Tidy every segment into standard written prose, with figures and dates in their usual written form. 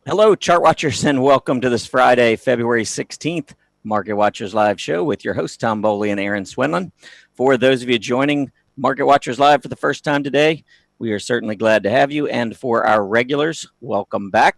Hello, chart watchers, and welcome to this Friday, February 16th Market Watchers Live show with your host, Tom Bowley and Erin Swinlin. For those of you joining Market Watchers Live for the first time today, we are certainly glad to have you. And for our regulars, welcome back.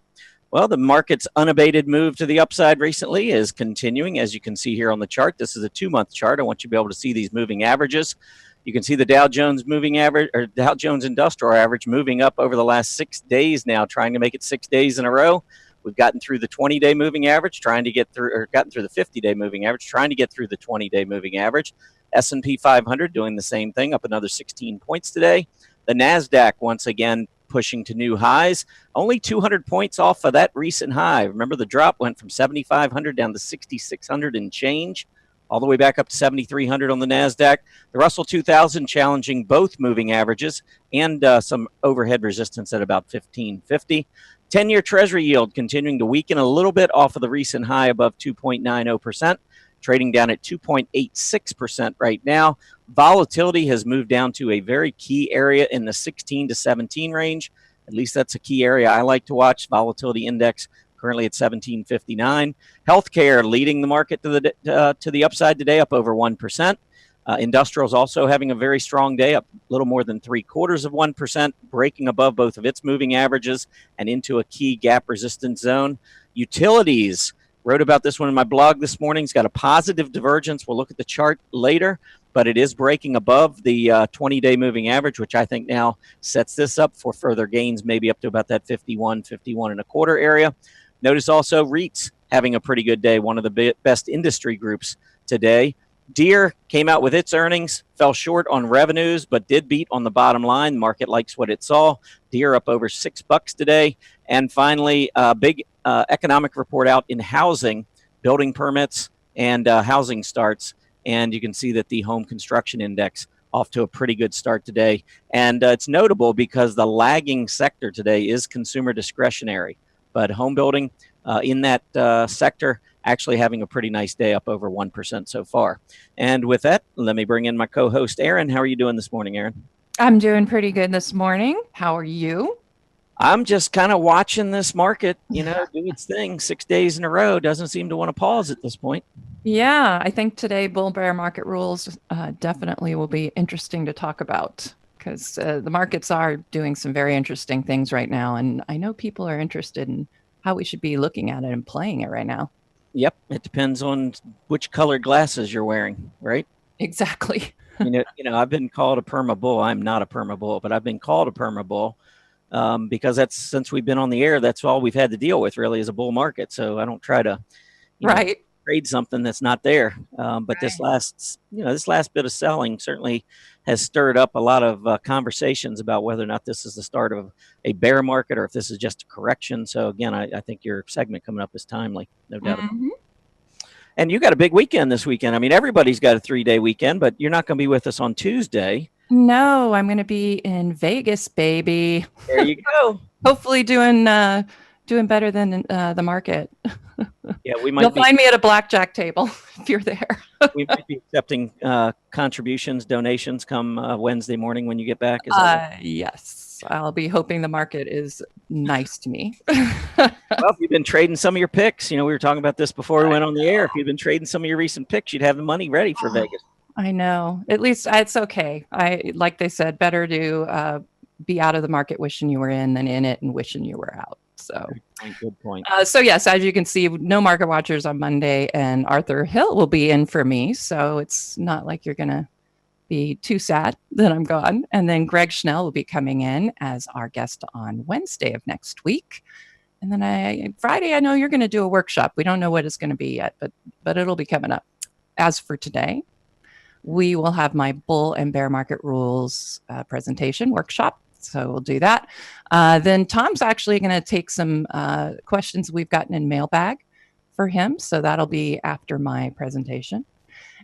Well, the market's unabated move to the upside recently is continuing, as you can see here on the chart. This is a 2-month chart. I want you to be able to see these moving averages. You can see the Dow Jones moving average, or Dow Jones Industrial Average, moving up over the last 6 days now, trying to make it 6 days in a row. We've gotten through the 20-day moving average, gotten through the 50-day moving average, trying to get through the 20-day moving average. S&P 500 doing the same thing, up another 16 points today. The NASDAQ once again pushing to new highs, only 200 points off of that recent high. Remember, the drop went from 7,500 down to 6,600 and change, all the way back up to 7,300 on the NASDAQ. The Russell 2000 challenging both moving averages and some overhead resistance at about 1,550. 10-year Treasury yield continuing to weaken a little bit off of the recent high above 2.90%, trading down at 2.86% right now. Volatility has moved down to a very key area in the 16 to 17 range. At least that's a key area I like to watch. Volatility index currently at 1759. Healthcare leading the market to the upside today, up over 1%. Industrials also having a very strong day, up a little more than 0.75%, breaking above both of its moving averages and into a key gap resistance zone. Utilities, wrote about this one in my blog this morning. It's got a positive divergence. We'll look at the chart later, but it is breaking above the 20-day moving average, which I think now sets this up for further gains, maybe up to about that 51 and a quarter area. Notice also REITs having a pretty good day, one of the best industry groups today. Deere came out with its earnings, fell short on revenues, but did beat on the bottom line. The market likes what it saw. Deere up over $6 today. And finally, a big economic report out in housing, building permits and housing starts. And you can see that the home construction index off to a pretty good start today. And it's notable because the lagging sector today is consumer discretionary. But home building in that sector actually having a pretty nice day, up over 1% so far. And with that, let me bring in my co-host, Erin. How are you doing this morning, Erin? I'm doing pretty good this morning. How are you? I'm just kind of watching this market, do its thing 6 days in a row. Doesn't seem to want to pause at this point. Yeah, I think today bull bear market rules definitely will be interesting to talk about, because the markets are doing some very interesting things right now. And I know people are interested in how we should be looking at it and playing it right now. Yep. It depends on which colored glasses you're wearing, right? Exactly. I've been called a perma bull. I'm not a perma bull, but I've been called a perma bull because since we've been on the air, that's all we've had to deal with really is a bull market. So I don't try to trade something that's not there. But this last bit of selling certainly has stirred up a lot of conversations about whether or not this is the start of a bear market or if this is just a correction. So again, I think your segment coming up is timely, no doubt about it. And you got a big weekend this weekend. I mean, everybody's got a 3-day weekend, but you're not going to be with us on Tuesday. No, I'm going to be in Vegas, baby. There you go. Hopefully doing better than the market. Yeah, you'll find me at a blackjack table if you're there. We might be accepting contributions, donations come Wednesday morning when you get back. Yes, I'll be hoping the market is nice to me. Well, if you've been trading some of your picks, we were talking about this before we went on the air. If you've been trading some of your recent picks, you'd have the money ready for Vegas. I know. At least it's okay. Like they said, better to be out of the market wishing you were in than in it and wishing you were out. So good point. So yes, as you can see, no market watchers on Monday, and Arthur Hill will be in for me. So it's not like you're going to be too sad that I'm gone. And then Greg Schnell will be coming in as our guest on Wednesday of next week. And then Friday, I know you're going to do a workshop. We don't know what it's going to be yet, but it'll be coming up. As for today, we will have my bull and bear market rules presentation workshop. So we'll do that. Then Tom's actually going to take some questions we've gotten in mailbag for him. So that'll be after my presentation.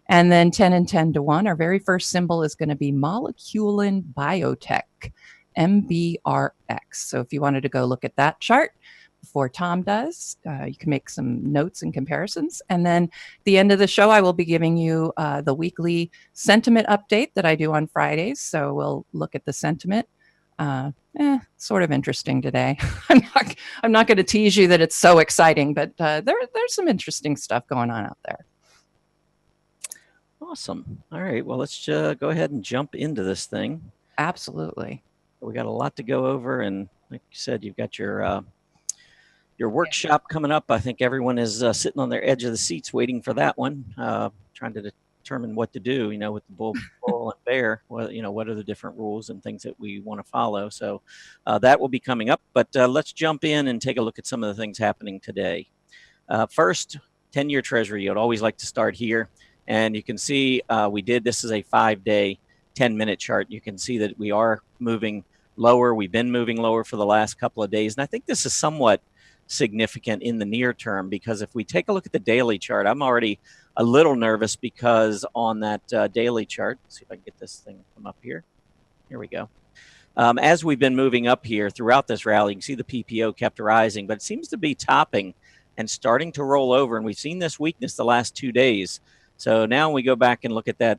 And then 10 and 10 to 1, our very first symbol is going to be Moleculin Biotech, MBRX. So if you wanted to go look at that chart before Tom does, you can make some notes and comparisons. And then at the end of the show, I will be giving you the weekly sentiment update that I do on Fridays. So we'll look at the sentiment. Sort of interesting today. I'm not going to tease you that it's so exciting, but there's some interesting stuff going on out there. Awesome. All right. Well, let's go ahead and jump into this thing. Absolutely. We got a lot to go over, and like you said, you've got your workshop coming up. I think everyone is sitting on their edge of the seats waiting for that one, trying to determine what to do. With the bull and bear. Well, what are the different rules and things that we want to follow. So that will be coming up. But let's jump in and take a look at some of the things happening today. First, 10-year Treasury yield. Always like to start here. And you can see this is a 5-day, 10-minute chart. You can see that we are moving lower. We've been moving lower for the last couple of days. And I think this is somewhat significant in the near term, because if we take a look at the daily chart, I'm already a little nervous because on that daily chart, let's see if I can get this thing to come up here. Here we go. As we've been moving up here throughout this rally, you can see the PPO kept rising, but it seems to be topping and starting to roll over. And we've seen this weakness the last 2 days. So now when we go back and look at that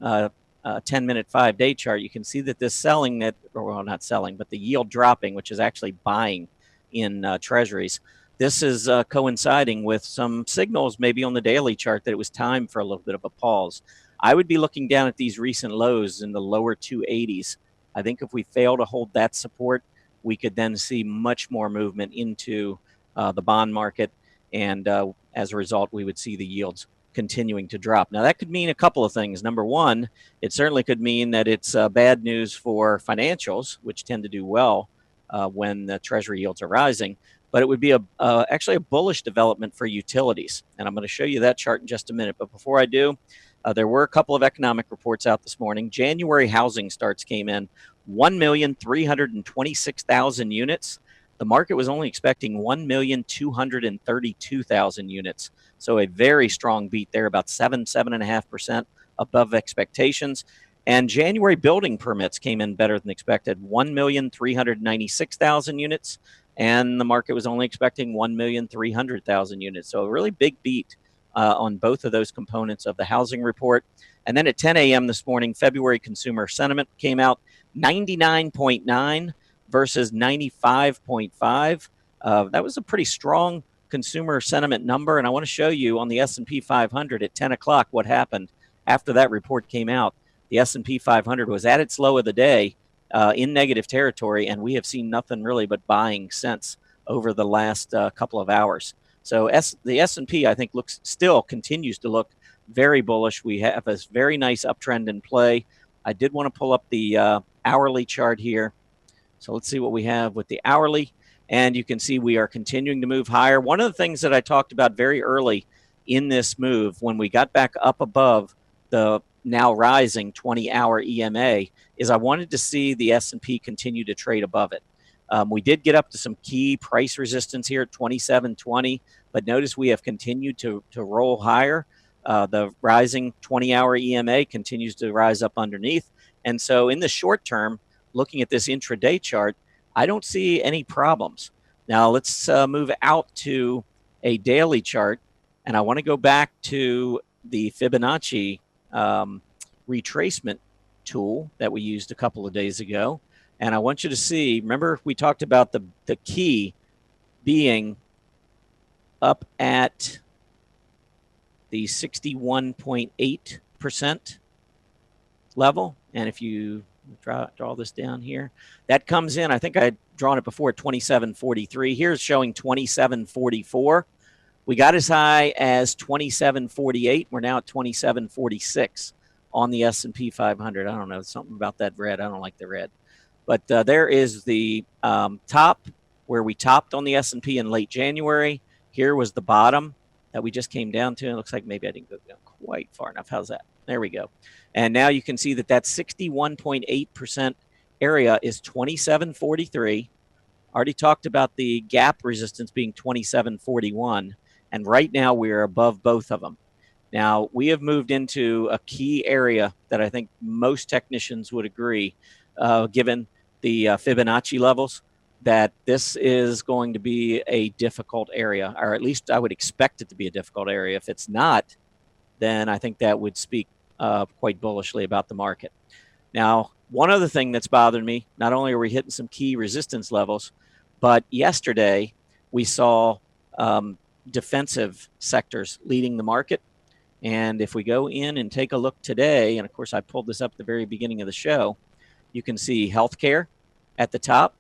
10-minute 5-day chart, you can see that this selling, not selling, but the yield dropping, which is actually buying in treasuries. This is coinciding with some signals maybe on the daily chart that it was time for a little bit of a pause. I would be looking down at these recent lows in the lower 280s. I think if we fail to hold that support, we could then see much more movement into the bond market. And as a result, we would see the yields continuing to drop. Now, that could mean a couple of things. Number one, it certainly could mean that it's bad news for financials, which tend to do well when the Treasury yields are rising. But it would be actually a bullish development for utilities. And I'm going to show you that chart in just a minute. But before I do, there were a couple of economic reports out this morning. January housing starts came in 1,326,000 units. The market was only expecting 1,232,000 units. So a very strong beat there, about 7.5% above expectations. And January building permits came in better than expected, 1,396,000 units. And the market was only expecting 1,300,000 units. So a really big beat on both of those components of the housing report. And then at 10 a.m. this morning, February consumer sentiment came out 99.9 versus 95.5. That was a pretty strong consumer sentiment number. And I want to show you on the S&P 500 at 10 o'clock what happened after that report came out. The S&P 500 was at its low of the day in negative territory, and we have seen nothing really but buying since over the last couple of hours. So the S&P, I think, still continues to look very bullish. We have a very nice uptrend in play. I did want to pull up the hourly chart here. So let's see what we have with the hourly. And you can see we are continuing to move higher. One of the things that I talked about very early in this move, when we got back up above the now rising 20-hour EMA, is I wanted to see the S&P continue to trade above it. We did get up to some key price resistance here at 27.20, but notice we have continued to roll higher. The rising 20-hour EMA continues to rise up underneath. And so in the short term, looking at this intraday chart, I don't see any problems. Now let's move out to a daily chart, and I want to go back to the Fibonacci retracement tool that we used a couple of days ago. And I want you to see, remember we talked about the key being up at the 61.8% level. And if you draw this down here, that comes in, I think I'd drawn it before, 27.43. Here's showing 27.44. We got as high as 27.48. We're now at 27.46 on the S&P 500. I don't know, something about that red. I don't like the red. But there is the top where we topped on the S&P in late January. Here was the bottom that we just came down to. It looks like maybe I didn't go down quite far enough. How's that? There we go. And now you can see that that 61.8% area is 27.43. Already talked about the gap resistance being 27.41. And right now we're above both of them. Now, we have moved into a key area that I think most technicians would agree, given the Fibonacci levels, that this is going to be a difficult area, or at least I would expect it to be a difficult area. If it's not, then I think that would speak quite bullishly about the market. Now, one other thing that's bothered me, not only are we hitting some key resistance levels, but yesterday we saw defensive sectors leading the market. And if we go in and take a look today, and of course I pulled this up at the very beginning of the show, you can see healthcare at the top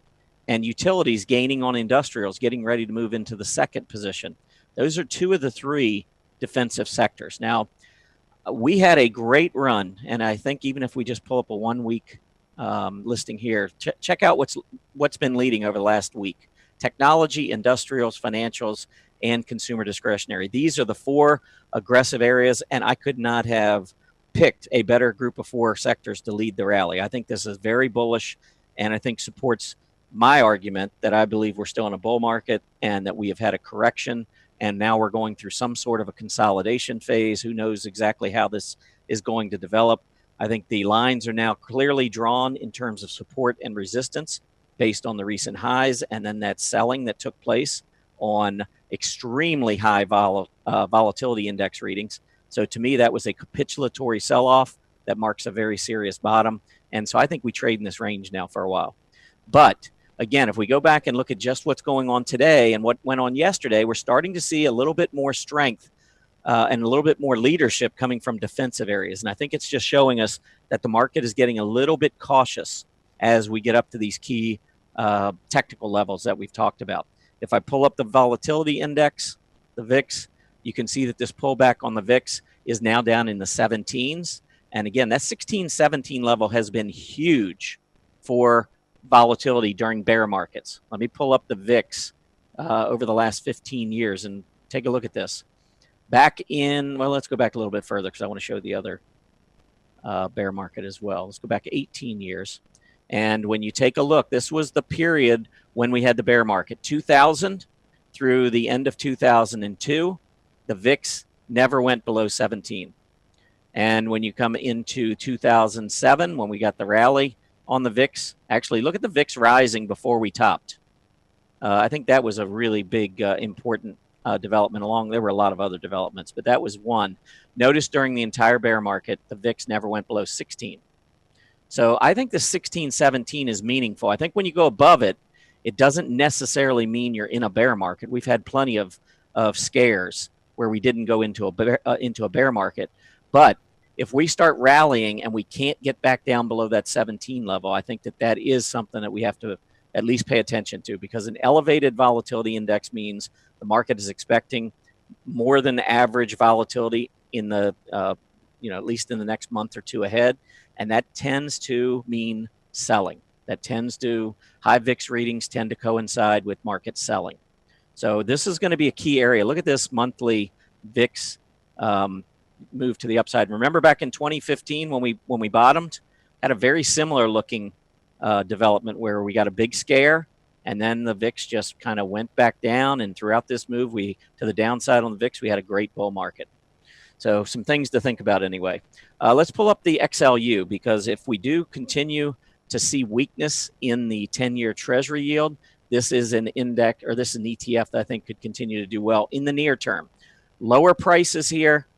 and utilities gaining on industrials, getting ready to move into the second position. Those are two of the three defensive sectors. Now, we had a great run, and I think even if we just pull up a 1 week listing here, check out what's been leading over the last week. Technology, industrials, financials, and consumer discretionary. These are the four aggressive areas, and I could not have picked a better group of four sectors to lead the rally. I think this is very bullish, and I think supports my argument that I believe we're still in a bull market and that we have had a correction, and now we're going through some sort of a consolidation phase. Who knows exactly how this is going to develop? I think the lines are now clearly drawn in terms of support and resistance based on the recent highs, and then that selling that took place on extremely high volatility index readings. So to me, that was a capitulatory sell-off that marks a very serious bottom. And so I think we trade in this range now for a while. But again, if we go back and look at just what's going on today and what went on yesterday, we're starting to see a little bit more strength and a little bit more leadership coming from defensive areas. And I think it's just showing us that the market is getting a little bit cautious as we get up to these key technical levels that we've talked about. If I pull up the volatility index, the VIX, you can see that this pullback on the VIX is now down in the 17s. And again, that 16, 17 level has been huge for volatility during bear markets. Let me pull up the VIX over the last 15 years and take a look at this. Back in, well, let's go back a little bit further because I want to show the other bear market as well. Let's go back 18 years. And when you take a look, this was the period when we had the bear market, 2000 through the end of 2002, the VIX never went below 17. And when you come into 2007, when we got the rally on the VIX, actually look at the VIX rising before we topped. I think that was a really big, important development there were a lot of other developments, but that was one. Notice during the entire bear market, the VIX never went below 16. So I think the 16, 17 is meaningful. I think when you go above it, it doesn't necessarily mean you're in a bear market. We've had plenty of scares where we didn't go into a bear market. But if we start rallying and we can't get back down below that 17 level, I think that is something that we have to at least pay attention to, because an elevated volatility index means the market is expecting more than average volatility in the at least in the next month or two ahead, and that tends to mean selling. High VIX readings tend to coincide with market selling. So this is going to be a key area. Look at this monthly VIX move to the upside. Remember back in 2015 when we bottomed, had a very similar looking development where we got a big scare and then the VIX just kind of went back down. And throughout this move, to the downside on the VIX, we had a great bull market. So some things to think about anyway. Let's pull up the XLU, because if we do continue to see weakness in the 10-year Treasury yield, this is an index, or this is an ETF that I think could continue to do well in the near term. Lower prices here,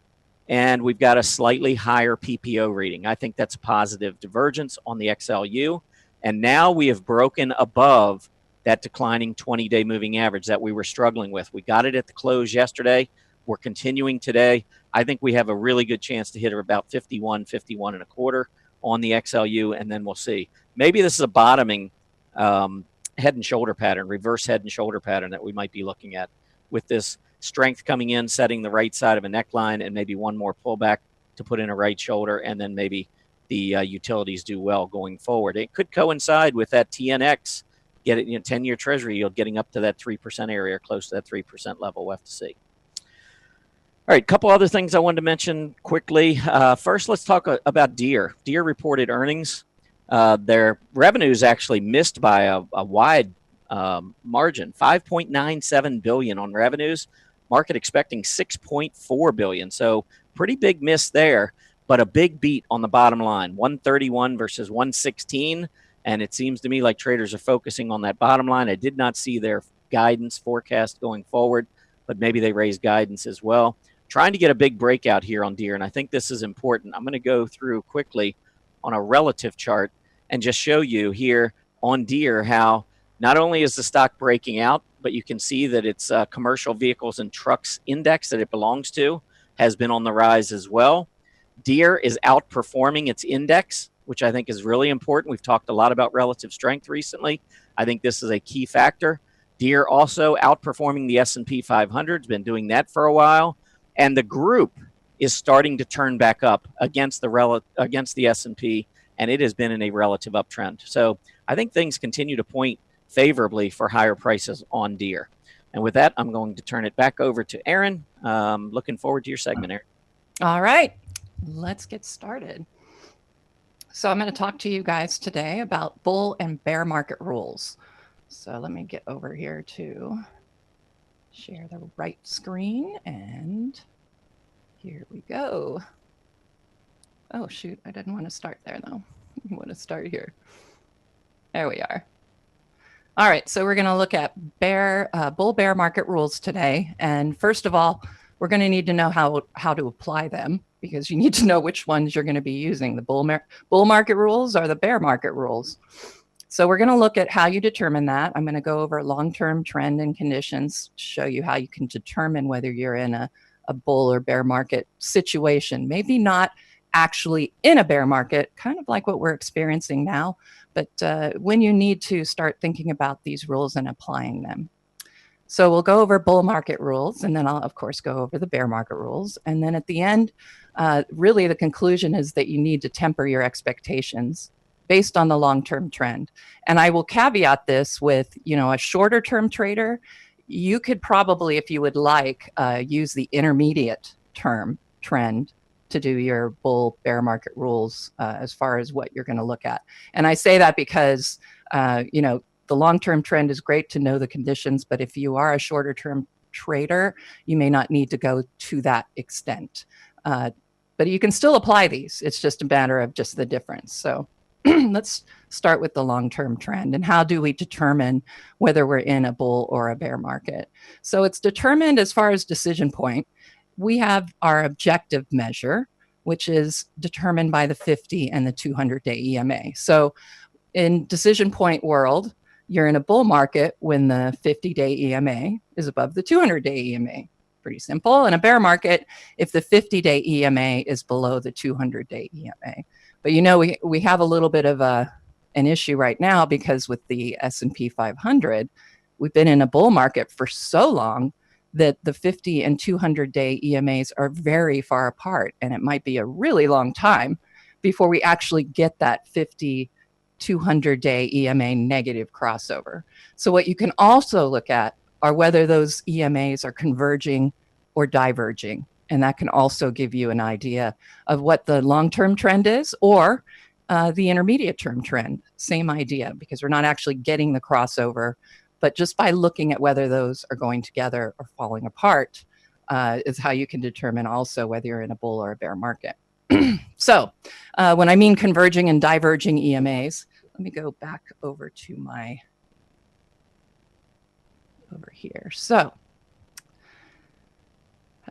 and we've got a slightly higher PPO reading. I think that's a positive divergence on the XLU. And now we have broken above that declining 20-day moving average that we were struggling with. We got it at the close yesterday. We're continuing today. I think we have a really good chance to hit about 51 and a quarter on the XLU, and then we'll see. Maybe this is a bottoming head and shoulder pattern, reverse head and shoulder pattern that we might be looking at, with this strength coming in, setting the right side of a neckline, and maybe one more pullback to put in a right shoulder, and then maybe the utilities do well going forward. It could coincide with that TNX, 10-year Treasury yield getting up to that 3% area, close to that 3% level. We'll have to see. All right, a couple other things I wanted to mention quickly. First, let's talk about Deere. Deere reported earnings. Their revenues actually missed by a wide margin, 5.97 billion on revenues. Market expecting 6.4 billion. So pretty big miss there, but a big beat on the bottom line, 131 versus 116. And it seems to me like traders are focusing on that bottom line. I did not see their guidance forecast going forward, but maybe they raised guidance as well. Trying to get a big breakout here on Deere, and I think this is important. I'm going to go through quickly on a relative chart and just show you here on Deere how not only is the stock breaking out, but you can see that its commercial vehicles and trucks index that it belongs to has been on the rise as well. Deere is outperforming its index, which I think is really important. We've talked a lot about relative strength recently. I think this is a key factor. Deere also outperforming the S&P 500. It's been doing that for a while. And the group is starting to turn back up against the S&P, and it has been in a relative uptrend. So I think things continue to point favorably for higher prices on Deere. And with that, I'm going to turn it back over to Erin. Looking forward to your segment, Erin. All right, let's get started. So I'm going to talk to you guys today about bull and bear market rules. So let me get over here to share the right screen, and here we go. Oh, shoot, I didn't want to start there, though. I want to start here. There we are. All right, so we're going to look at bull-bear market rules today. And first of all, we're going to need to know how to apply them, because you need to know which ones you're going to be using, the bull market rules or the bear market rules. So we're going to look at how you determine that. I'm going to go over long-term trend and conditions, show you how you can determine whether you're in a bull or bear market situation. Maybe not actually in a bear market, kind of like what we're experiencing now, but when you need to start thinking about these rules and applying them. So we'll go over bull market rules, and then I'll, of course, go over the bear market rules. And then at the end, really the conclusion is that you need to temper your expectations based on the long-term trend. And I will caveat this with, a shorter-term trader, you could probably, if you would like, use the intermediate term trend to do your bull bear market rules as far as what you're going to look at. And I say that because, the long-term trend is great to know the conditions, but if you are a shorter-term trader, you may not need to go to that extent. But you can still apply these. It's just a matter of just the difference. So let's start with the long-term trend and how do we determine whether we're in a bull or a bear market. So it's determined as far as decision point. We have our objective measure, which is determined by the 50 and the 200-day EMA. So in decision point world, you're in a bull market when the 50-day EMA is above the 200-day EMA. Pretty simple. In a bear market, if the 50-day EMA is below the 200-day EMA. But we have a little bit of an issue right now because with the S&P 500, we've been in a bull market for so long that the 50 and 200-day EMAs are very far apart, and it might be a really long time before we actually get that 50 200-day EMA negative crossover. So what you can also look at are whether those EMAs are converging or diverging. And that can also give you an idea of what the long-term trend is or the intermediate term trend. Same idea, because we're not actually getting the crossover, but just by looking at whether those are going together or falling apart is how you can determine also whether you're in a bull or a bear market. So when I mean converging and diverging EMAs, let me go back over to over here. So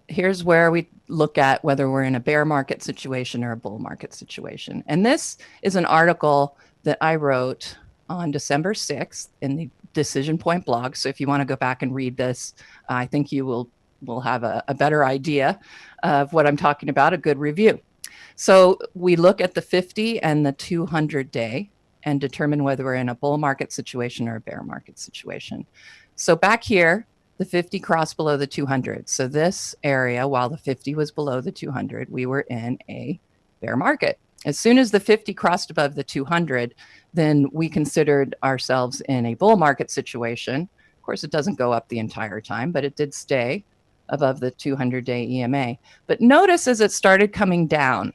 here's where we look at whether we're in a bear market situation or a bull market situation. And this is an article that I wrote on December 6th in the Decision Point blog. So if you want to go back and read this, I think you will have a better idea of what I'm talking about, a good review. So we look at the 50 and the 200-day and determine whether we're in a bull market situation or a bear market situation. So back here, the 50 crossed below the 200. So this area, while the 50 was below the 200, we were in a bear market. As soon as the 50 crossed above the 200, then we considered ourselves in a bull market situation. Of course, it doesn't go up the entire time, but it did stay above the 200-day EMA. But notice as it started coming down,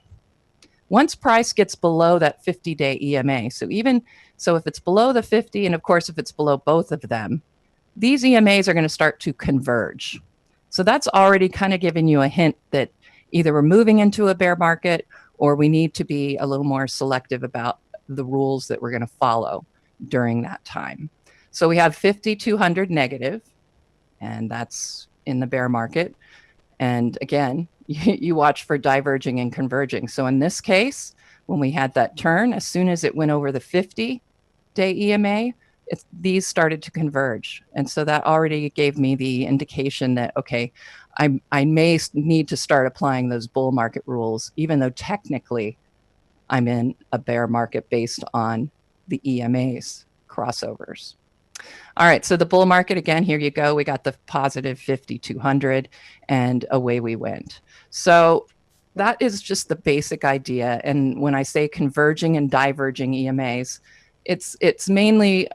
once price gets below that 50-day EMA, so if it's below the 50, and of course if it's below both of them, these EMAs are going to start to converge. So that's already kind of giving you a hint that either we're moving into a bear market or we need to be a little more selective about the rules that we're going to follow during that time. So we have 50, 200 negative, and that's in the bear market. And again, you watch for diverging and converging. So in this case, when we had that turn, as soon as it went over the 50-day EMA, these started to converge. And so that already gave me the indication that, okay, I may need to start applying those bull market rules, even though technically I'm in a bear market based on the EMAs crossovers. All right, so the bull market, again, here you go. We got the positive 50, 200, and away we went. So that is just the basic idea. And when I say converging and diverging EMAs, it's mainly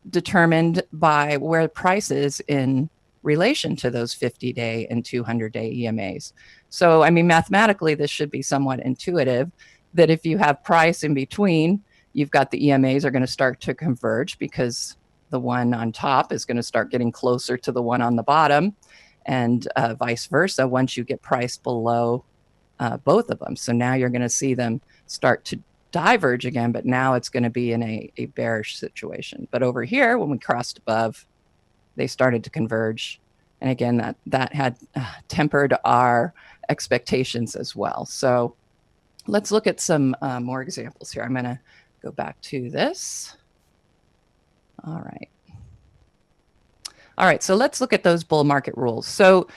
determined by where price is in relation to those 50-day and 200-day EMAs. So, I mean, mathematically, this should be somewhat intuitive that if you have price in between, you've got the EMAs are going to start to converge because the one on top is going to start getting closer to the one on the bottom, and vice versa once you get price below both of them. So now you're going to see them start to diverge again, but now it's going to be in a bearish situation. But over here, when we crossed above, they started to converge. And again, that had tempered our expectations as well. So let's look at some more examples here. I'm going to go back to this. All right. All right, so let's look at those bull market rules. So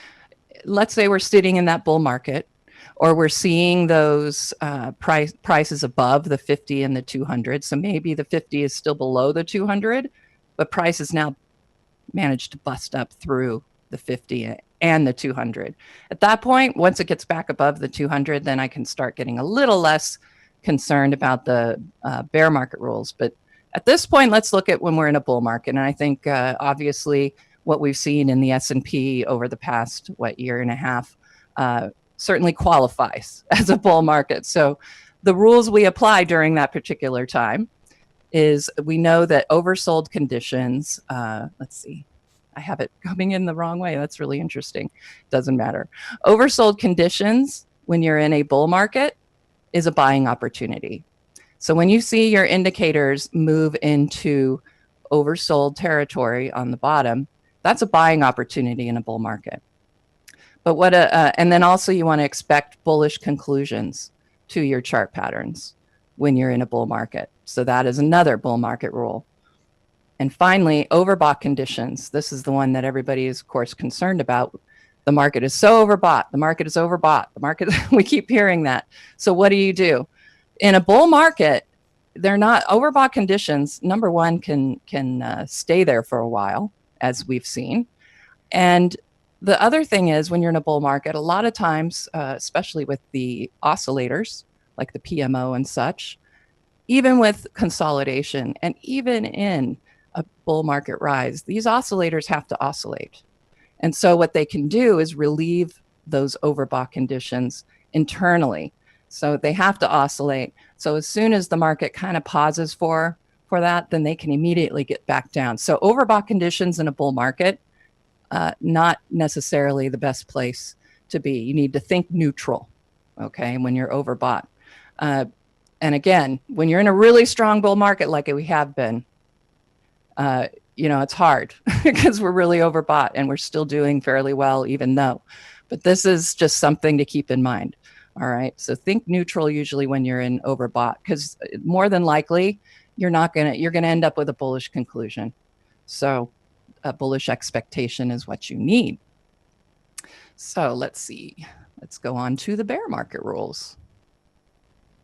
let's say we're sitting in that bull market, or we're seeing those prices above the 50 and the 200. So maybe the 50 is still below the 200, but price has now managed to bust up through the 50 and the 200. At that point, once it gets back above the 200, then I can start getting a little less concerned about the bear market rules. But at this point, let's look at when we're in a bull market. And I think obviously what we've seen in the S&P over the past, year and a half, certainly qualifies as a bull market. So the rules we apply during that particular time is we know that oversold conditions, let's see, I have it coming in the wrong way. That's really interesting. Doesn't matter. Oversold conditions when you're in a bull market is a buying opportunity. So when you see your indicators move into oversold territory on the bottom, that's a buying opportunity in a bull market. But and then also you want to expect bullish conclusions to your chart patterns when you're in a bull market. So that is another bull market rule. And finally, overbought conditions. This is the one that everybody is, of course, concerned about. The market is so overbought. The market is overbought. The market, we keep hearing that. So what do? In a bull market, they're not overbought conditions. Number one, can stay there for a while, as we've seen. And the other thing is, when you're in a bull market, a lot of times, especially with the oscillators, like the PMO and such, even with consolidation and even in a bull market rise, these oscillators have to oscillate. And so what they can do is relieve those overbought conditions internally. So they have to oscillate. So as soon as the market kind of pauses for that, then they can immediately get back down. So overbought conditions in a bull market, not necessarily the best place to be. You need to think neutral, okay, when you're overbought. And again, when you're in a really strong bull market like we have been, it's hard because we're really overbought and we're still doing fairly well even though. But this is just something to keep in mind. All right. So think neutral usually when you're in overbought, because more than likely you're going to end up with a bullish conclusion. So a bullish expectation is what you need. So let's see. Let's go on to the bear market rules.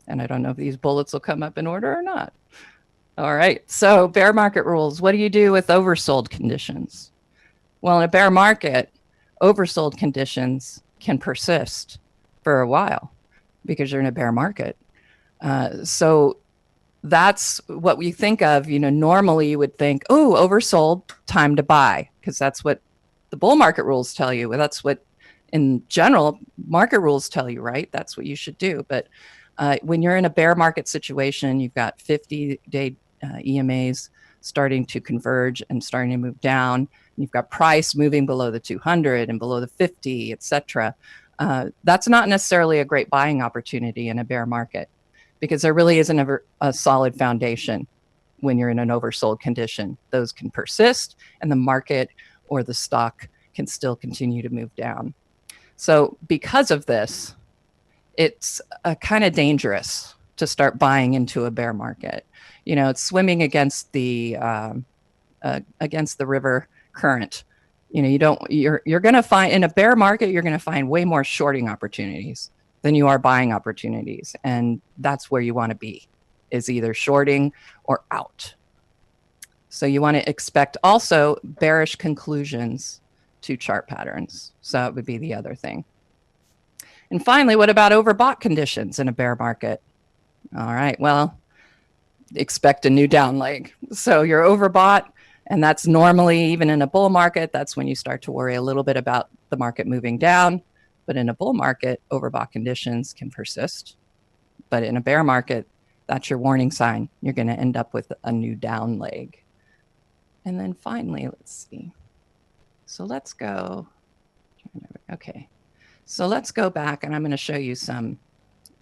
And I don't know if these bullets will come up in order or not. All right. So bear market rules. What do you do with oversold conditions? Well, in a bear market, oversold conditions can persist for a while because you're in a bear market. So that's what we think of. Normally you would think, oh, oversold, time to buy, because that's what the bull market rules tell you. That's what in general, market rules tell you, right? That's what you should do. But when you're in a bear market situation, you've got 50-day EMAs starting to converge and starting to move down. You've got price moving below the 200 and below the 50, etc. That's not necessarily a great buying opportunity in a bear market, because there really isn't a solid foundation when you're in an oversold condition. Those can persist, and the market or the stock can still continue to move down. So because of this, it's kind of dangerous to start buying into a bear market. It's swimming against the river current. You're going to find in a bear market, you're going to find way more shorting opportunities than you are buying opportunities. And that's where you want to be, is either shorting or out. So you want to expect also bearish conclusions to chart patterns. So that would be the other thing. And finally, what about overbought conditions in a bear market? All right, well, expect a new down leg. So you're overbought, and that's normally, even in a bull market, that's when you start to worry a little bit about the market moving down. But in a bull market, overbought conditions can persist. But in a bear market, that's your warning sign. You're going to end up with a new down leg. And then finally, let's see. So let's go. Okay. So let's go back, and I'm going to show you some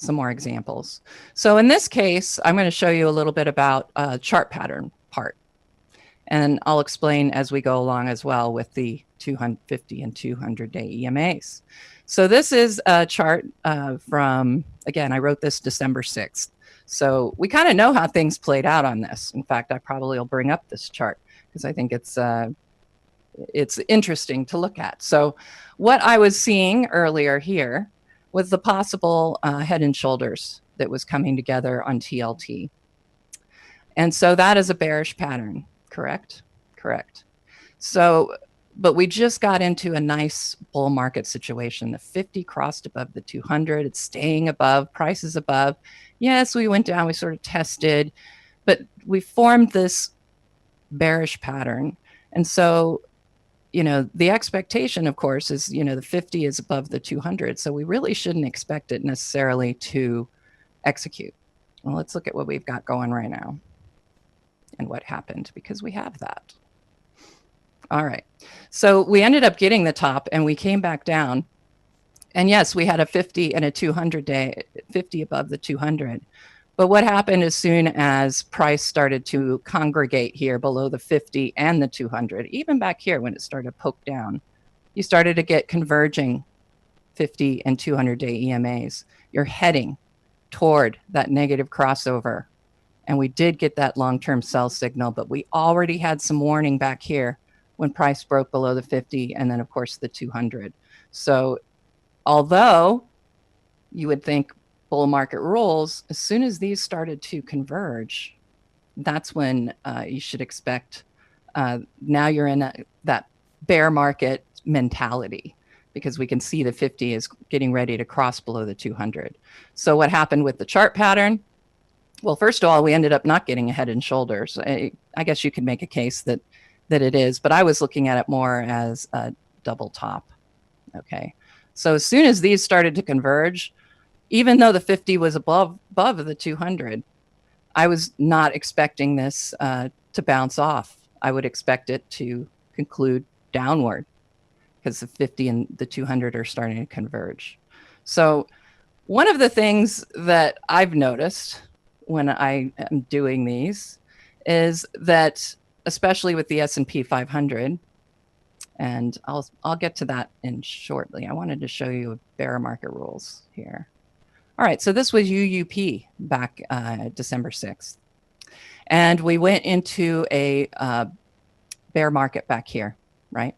more examples. So in this case, I'm going to show you a little bit about chart pattern part. And I'll explain as we go along as well with the 250 and 200-day EMAs. So this is a chart from, again, I wrote this December 6th. So we kind of know how things played out on this. In fact, I probably will bring up this chart because I think it's interesting to look at. So what I was seeing earlier here was the possible head and shoulders that was coming together on TLT. And so that is a bearish pattern, correct? Correct. So, but we just got into a nice bull market situation. The 50 crossed above the 200. It's staying above, price is above. Yes, we went down, we sort of tested, but we formed this bearish pattern. And so, the expectation, of course, is, the 50 is above the 200. So we really shouldn't expect it necessarily to execute. Well, let's look at what we've got going right now and what happened, because we have that. All right. So we ended up getting the top and we came back down. And yes, we had a 50 and a 200-day, 50 above the 200. But what happened as soon as price started to congregate here below the 50 and the 200, even back here when it started to poke down, you started to get converging 50 and 200-day EMAs. You're heading toward that negative crossover. And we did get that long-term sell signal, but we already had some warning back here when price broke below the 50 and then, of course, the 200. So although you would think bull market rules, as soon as these started to converge, that's when you should expect, now you're in that bear market mentality, because we can see the 50 is getting ready to cross below the 200. So what happened with the chart pattern? Well, first of all, we ended up not getting a head and shoulders. I guess you could make a case that it is, but I was looking at it more as a double top. Okay. So as soon as these started to converge, even though the 50 was above the 200, I was not expecting this to bounce off. I would expect it to conclude downward because the 50 and the 200 are starting to converge. So one of the things that I've noticed when I am doing these is that, especially with the S&P 500, and I'll get to that in shortly. I wanted to show you bear market rules here. All right, so this was UUP back December 6th. And we went into a bear market back here, right?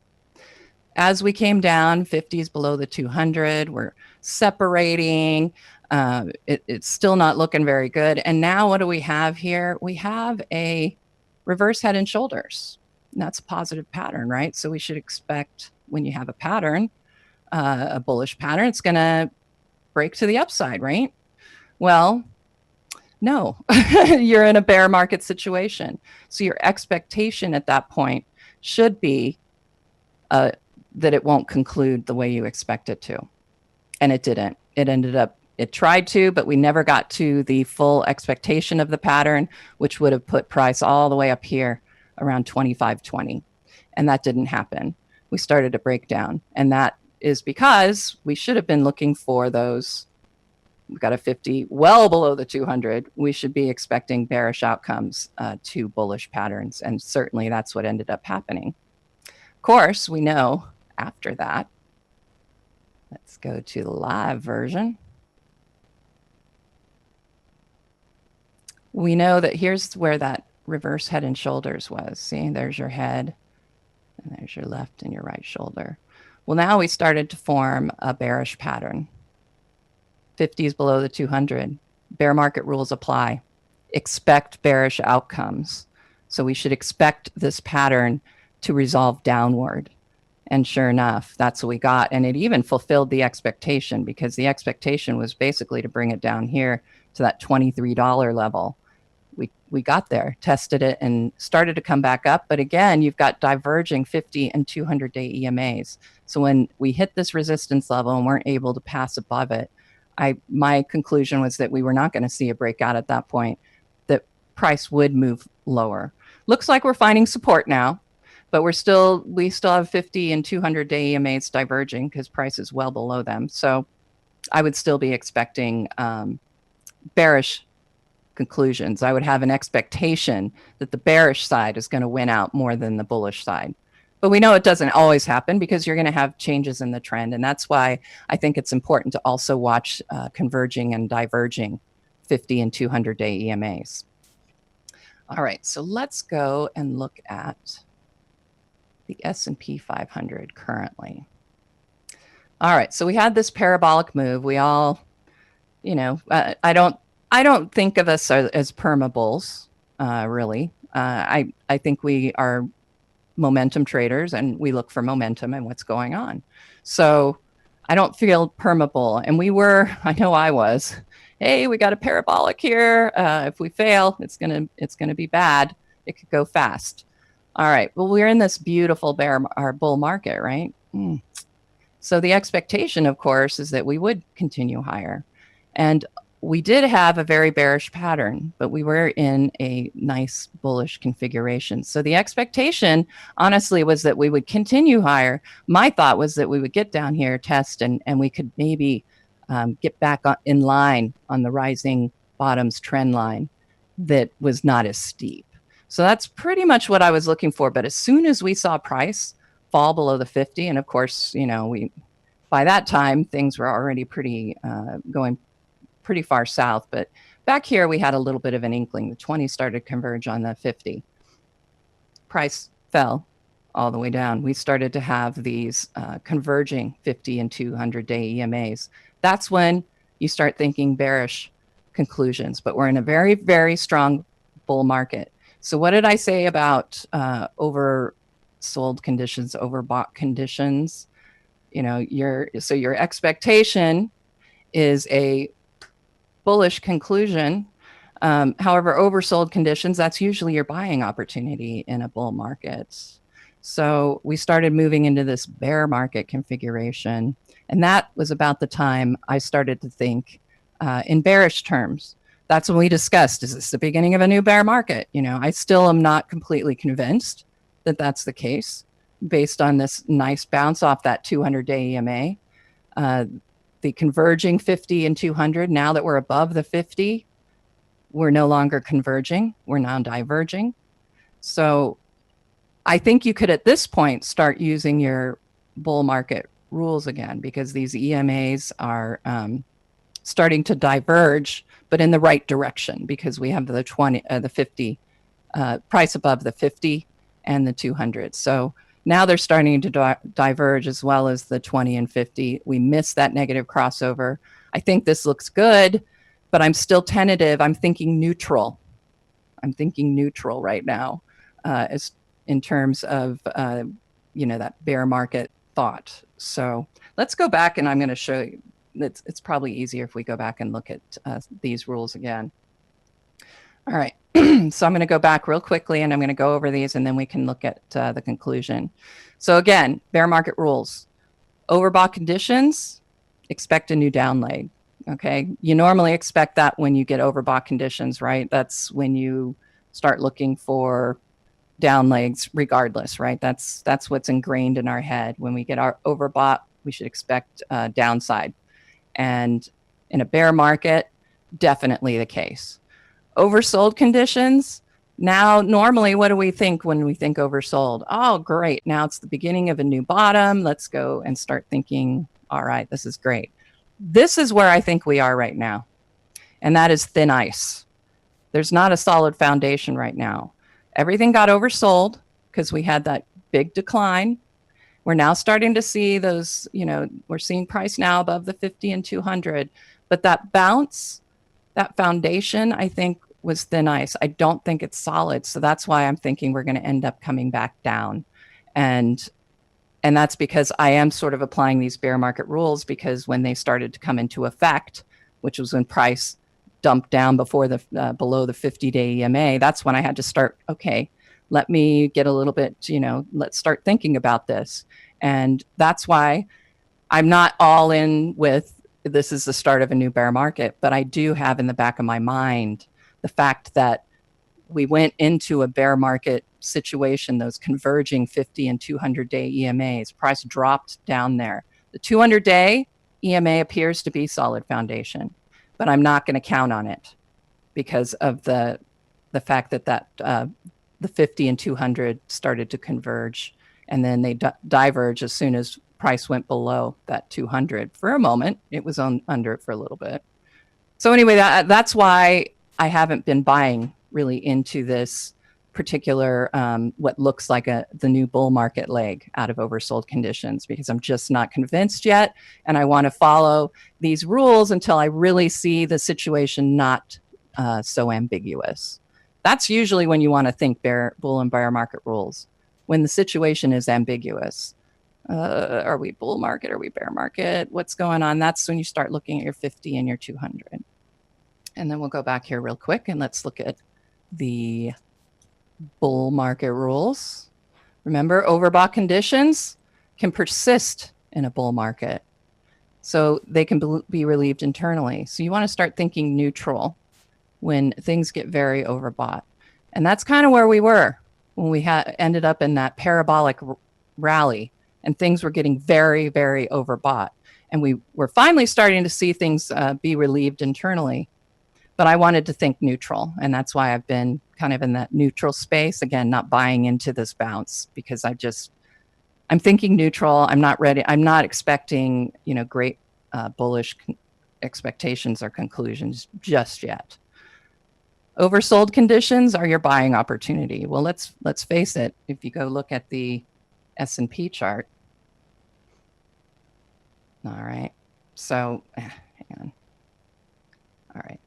As we came down, 50s below the 200, we're separating. It's still not looking very good. And now what do we have here? We have a reverse head and shoulders. And that's a positive pattern, right? So we should expect, when you have a pattern, a bullish pattern, it's going to break to the upside, right? Well, no, you're in a bear market situation. So your expectation at that point should be that it won't conclude the way you expect it to. And it didn't. It tried to, but we never got to the full expectation of the pattern, which would have put price all the way up here around 25.20. And that didn't happen. We started to break down. And that is because we should have been looking for those. We've got a 50 well below the 200. We should be expecting bearish outcomes to bullish patterns. And certainly that's what ended up happening. Of course, we know after that. Let's go to the live version. We know that here's where that reverse head and shoulders was. See, there's your head, and there's your left and your right shoulder. Well, now we started to form a bearish pattern. 50 is below the 200. Bear market rules apply. Expect bearish outcomes. So we should expect this pattern to resolve downward. And sure enough, that's what we got. And it even fulfilled the expectation, because the expectation was basically to bring it down here to that $23 level. We got there, tested it, and started to come back up. But again, you've got diverging 50 and 200-day EMAs. So when we hit this resistance level and weren't able to pass above it, my conclusion was that we were not going to see a breakout at that point, that price would move lower. Looks like we're finding support now, but we still have 50 and 200-day EMAs diverging because price is well below them. So I would still be expecting bearish conclusions. I would have an expectation that the bearish side is going to win out more than the bullish side. But we know it doesn't always happen, because you're going to have changes in the trend. And that's why I think it's important to also watch converging and diverging 50 and 200-day EMAs. All right, so let's go and look at the S&P 500 currently. All right, so we had this parabolic move. We all, I don't think of us as perma bulls, really. I think we are momentum traders, and we look for momentum and what's going on. So I don't feel perma bull. And I know I was, hey, we got a parabolic here. If we fail, it's gonna be bad. It could go fast. All right, well, we're in this beautiful bull market, right? So the expectation, of course, is that we would continue higher. And we did have a very bearish pattern, but we were in a nice bullish configuration. So the expectation, honestly, was that we would continue higher. My thought was that we would get down here, test, and we could maybe get back in line on the rising bottoms trend line that was not as steep. So that's pretty much what I was looking for. But as soon as we saw price fall below the 50, and of course, by that time, things were already going pretty far south, but back here we had a little bit of an inkling. The 20 started to converge on the 50. Price fell all the way down. We started to have these converging 50 and 200-day EMAs. That's when you start thinking bearish conclusions, but we're in a very, very strong bull market. So what did I say about oversold conditions, overbought conditions? Your expectation is a bullish conclusion. However, oversold conditions, that's usually your buying opportunity in a bull market. So we started moving into this bear market configuration. And that was about the time I started to think in bearish terms. That's when we discussed, is this the beginning of a new bear market? I still am not completely convinced that that's the case based on this nice bounce off that 200-day EMA. The converging 50 and 200, now that we're above the 50, we're no longer converging, we're now diverging. So I think you could, at this point, start using your bull market rules again, because these EMAs are starting to diverge, but in the right direction, because we have the 50 price above the 50 and the 200. So now they're starting to diverge, as well as the 20 and 50. We missed that negative crossover. I think this looks good, but I'm still tentative. I'm thinking neutral. I'm thinking neutral right now, as in terms of that bear market thought. So let's go back, and I'm going to show you. It's probably easier if we go back and look at these rules again. All right. So I'm going to go back real quickly and I'm going to go over these and then we can look at the conclusion. So again, bear market rules. Overbought conditions, expect a new down leg. Okay. You normally expect that when you get overbought conditions, right? That's when you start looking for down legs regardless, right? That's what's ingrained in our head. When we get our overbought, we should expect downside. And in a bear market, definitely the case. Oversold conditions. Now, normally, what do we think when we think oversold? Oh, great. Now it's the beginning of a new bottom. Let's go and start thinking, all right, this is great. This is where I think we are right now. And that is thin ice. There's not a solid foundation right now. Everything got oversold because we had that big decline. We're now starting to see those, we're seeing price now above the 50 and 200. But that bounce, that foundation, I think, was thin ice. I don't think it's solid. So that's why I'm thinking we're going to end up coming back down. And that's because I am sort of applying these bear market rules, because when they started to come into effect, which was when price dumped down before the below the 50-day EMA, that's when I had to start, okay, let me get a little bit, let's start thinking about this. And that's why I'm not all in with this is the start of a new bear market, but I do have in the back of my mind the fact that we went into a bear market situation, those converging 50 and 200-day EMAs. Price dropped down there. The 200-day EMA appears to be solid foundation, but I'm not going to count on it because of the fact that the 50 and 200 started to converge, and then they diverge as soon as price went below that 200 for a moment. It was under it for a little bit. So anyway, that's why I haven't been buying really into this particular what looks like the new bull market leg out of oversold conditions, because I'm just not convinced yet, and I want to follow these rules until I really see the situation not so ambiguous. That's usually when you want to think bull and bear market rules, when the situation is ambiguous. Are we bull market? Are we bear market? What's going on? That's when you start looking at your 50 and your 200. And then we'll go back here real quick and let's look at the bull market rules. Remember, overbought conditions can persist in a bull market. So they can be relieved internally. So you want to start thinking neutral when things get very overbought. And that's kind of where we were when we ended up in that parabolic rally and things were getting very, very overbought. And we were finally starting to see things be relieved internally. But I wanted to think neutral. And that's why I've been kind of in that neutral space. Again, not buying into this bounce, because I'm thinking neutral. I'm not ready. I'm not expecting, great bullish expectations or conclusions just yet. Oversold conditions are your buying opportunity. Well, let's face it. If you go look at the S&P chart. All right. So, hang on. All right.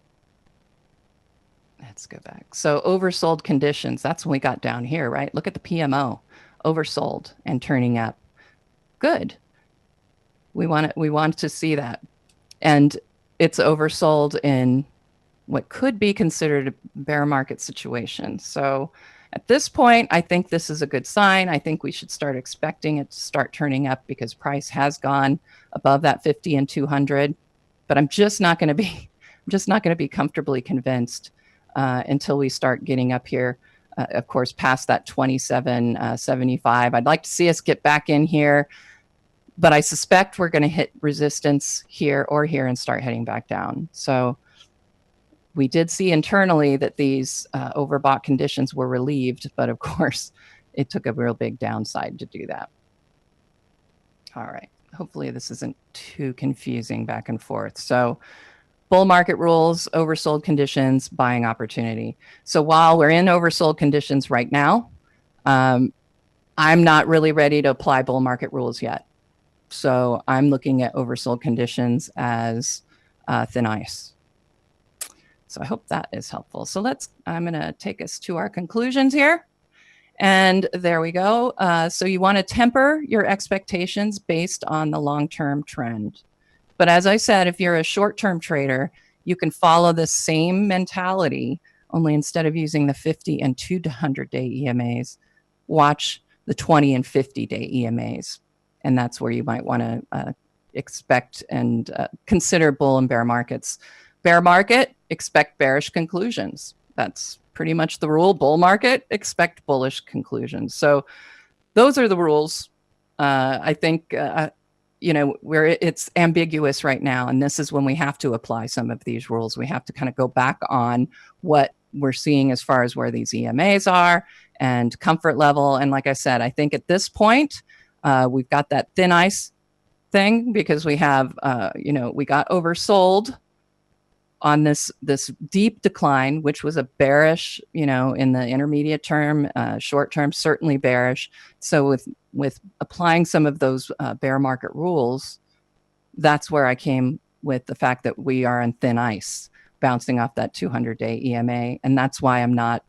Let's go back. So oversold conditions, that's when we got down here, right? Look at the PMO, oversold and turning up. Good. We want to see that. And it's oversold in what could be considered a bear market situation. So at this point, I think this is a good sign. I think we should start expecting it to start turning up, because price has gone above that 50 and 200. But I'm just not going to be comfortably convinced until we start getting up here, of course, past that 27.75. I'd like to see us get back in here, but I suspect we're going to hit resistance here or here and start heading back down. So we did see internally that these overbought conditions were relieved, but of course, it took a real big downside to do that. All right. Hopefully this isn't too confusing back and forth. So bull market rules, oversold conditions, buying opportunity. So while we're in oversold conditions right now, I'm not really ready to apply bull market rules yet. So I'm looking at oversold conditions as thin ice. So I hope that is helpful. So I'm going to take us to our conclusions here. And there we go. So you want to temper your expectations based on the long-term trend. But as I said, if you're a short-term trader, you can follow the same mentality, only instead of using the 50 and 200-day EMAs, watch the 20 and 50-day EMAs. And that's where you might want to expect and consider bull and bear markets. Bear market, expect bearish conclusions. That's pretty much the rule. Bull market, expect bullish conclusions. So those are the rules. I think, where it's ambiguous right now. And this is when we have to apply some of these rules. We have to kind of go back on what we're seeing as far as where these EMAs are and comfort level. And like I said, I think at this point, we've got that thin ice thing because we have, we got oversold on this deep decline, which was a bearish, in the intermediate term, short term, certainly bearish. So with applying some of those bear market rules, that's where I came with the fact that we are on thin ice, bouncing off that 200-day EMA, and that's why I'm not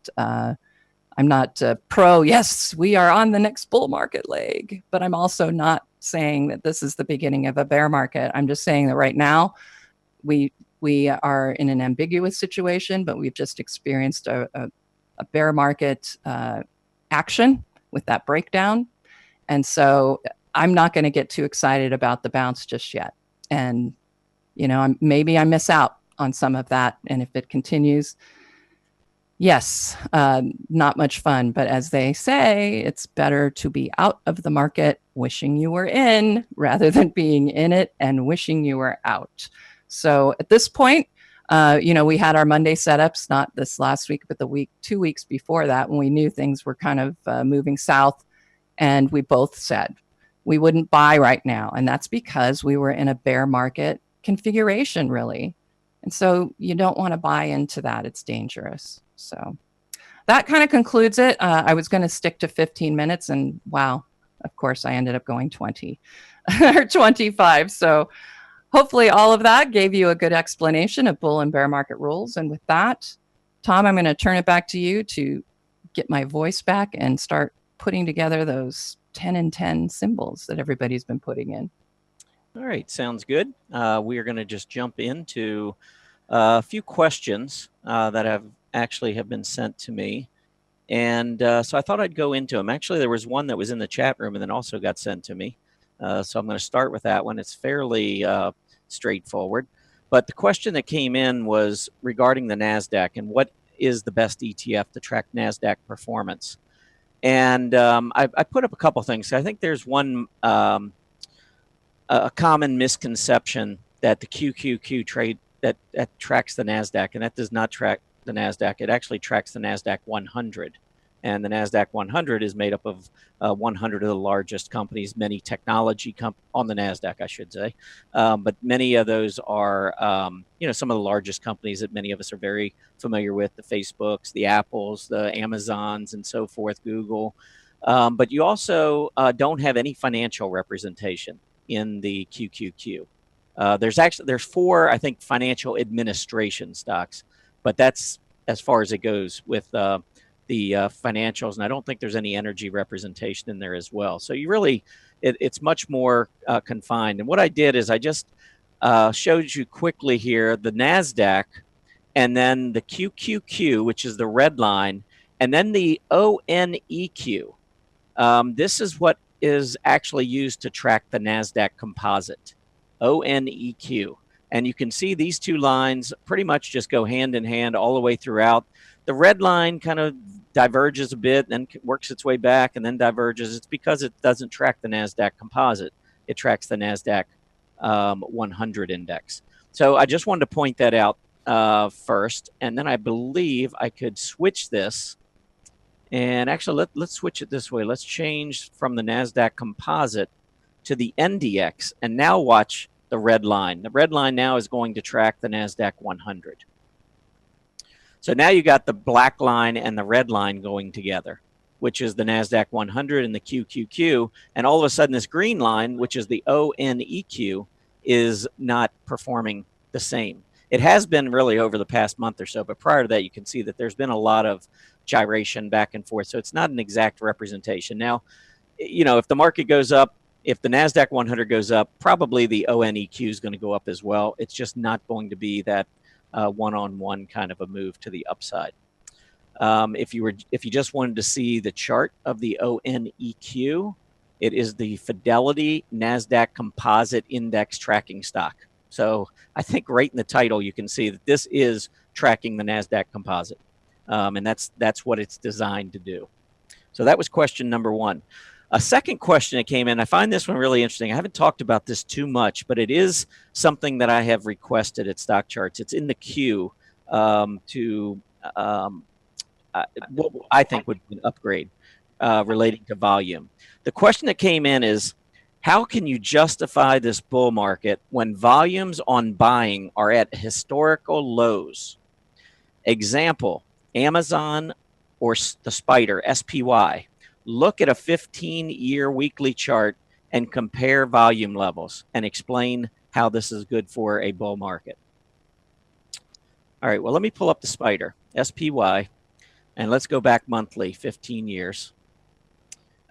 pro. Yes, we are on the next bull market leg, but I'm also not saying that this is the beginning of a bear market. I'm just saying that right now we are in an ambiguous situation, but we've just experienced a bear market action with that breakdown. And so I'm not going to get too excited about the bounce just yet. And, maybe I miss out on some of that. And if it continues, yes, not much fun. But as they say, it's better to be out of the market wishing you were in rather than being in it and wishing you were out. So at this point, we had our Monday setups, not this last week, but 2 weeks before that, when we knew things were kind of moving south. And we both said we wouldn't buy right now. And that's because we were in a bear market configuration, really. And so you don't want to buy into that. It's dangerous. So that kind of concludes it. I was going to stick to 15 minutes. And wow, of course, I ended up going 20 or 25. So hopefully all of that gave you a good explanation of bull and bear market rules. And with that, Tom, I'm going to turn it back to you to get my voice back and start putting together those 10 and 10 symbols that everybody's been putting in. All right, sounds good. We are going to just jump into a few questions that have been sent to me. And so I thought I'd go into them. Actually, there was one that was in the chat room and then also got sent to me. So I'm going to start with that one. It's fairly straightforward. But the question that came in was regarding the NASDAQ and what is the best ETF to track NASDAQ performance. And I put up a couple things. I think there's one a common misconception that the QQQ trade that tracks the NASDAQ, and that does not track the NASDAQ. It actually tracks the NASDAQ 100. And the NASDAQ 100 is made up of 100 of the largest companies, many technology on the NASDAQ, I should say. But many of those are, some of the largest companies that many of us are very familiar with, the Facebooks, the Apples, the Amazons, and so forth, Google. But you also don't have any financial representation in the QQQ. There's 4, I think, financial administration stocks, but that's as far as it goes with the financials, and I don't think there's any energy representation in there as well. So you really, it's much more confined. And what I did is I just showed you quickly here the NASDAQ, and then the QQQ, which is the red line, and then the ONEQ. This is what is actually used to track the NASDAQ composite, ONEQ. And you can see these two lines pretty much just go hand in hand all the way throughout. The red line kind of diverges a bit, then works its way back, and then diverges. It's because it doesn't track the NASDAQ composite. It tracks the NASDAQ 100 index. So I just wanted to point that out first. And then I believe I could switch this. And actually, let's switch it this way. Let's change from the NASDAQ composite to the NDX. And now watch the red line. The red line now is going to track the NASDAQ 100. So now you got the black line and the red line going together, which is the NASDAQ 100 and the QQQ. And all of a sudden, this green line, which is the ONEQ, is not performing the same. It has been really over the past month or so, but prior to that, you can see that there's been a lot of gyration back and forth. So it's not an exact representation. Now, if the market goes up, if the NASDAQ 100 goes up, probably the ONEQ is going to go up as well. It's just not going to be that one-on-one kind of a move to the upside. If you just wanted to see the chart of the ONEQ, it is the Fidelity Nasdaq Composite Index Tracking Stock. So I think right in the title you can see that this is tracking the Nasdaq Composite, and that's what it's designed to do. So that was question number one. A second question that came in, I find this one really interesting. I haven't talked about this too much, but it is something that I have requested at Stock Charts. It's in the queue to what I think would be an upgrade relating to volume. The question that came in is, how can you justify this bull market when volumes on buying are at historical lows? Example, Amazon or the Spider, SPY. Look at a 15-year weekly chart and compare volume levels and explain how this is good for a bull market. All right, well, let me pull up the Spider, SPY, and let's go back monthly, 15 years.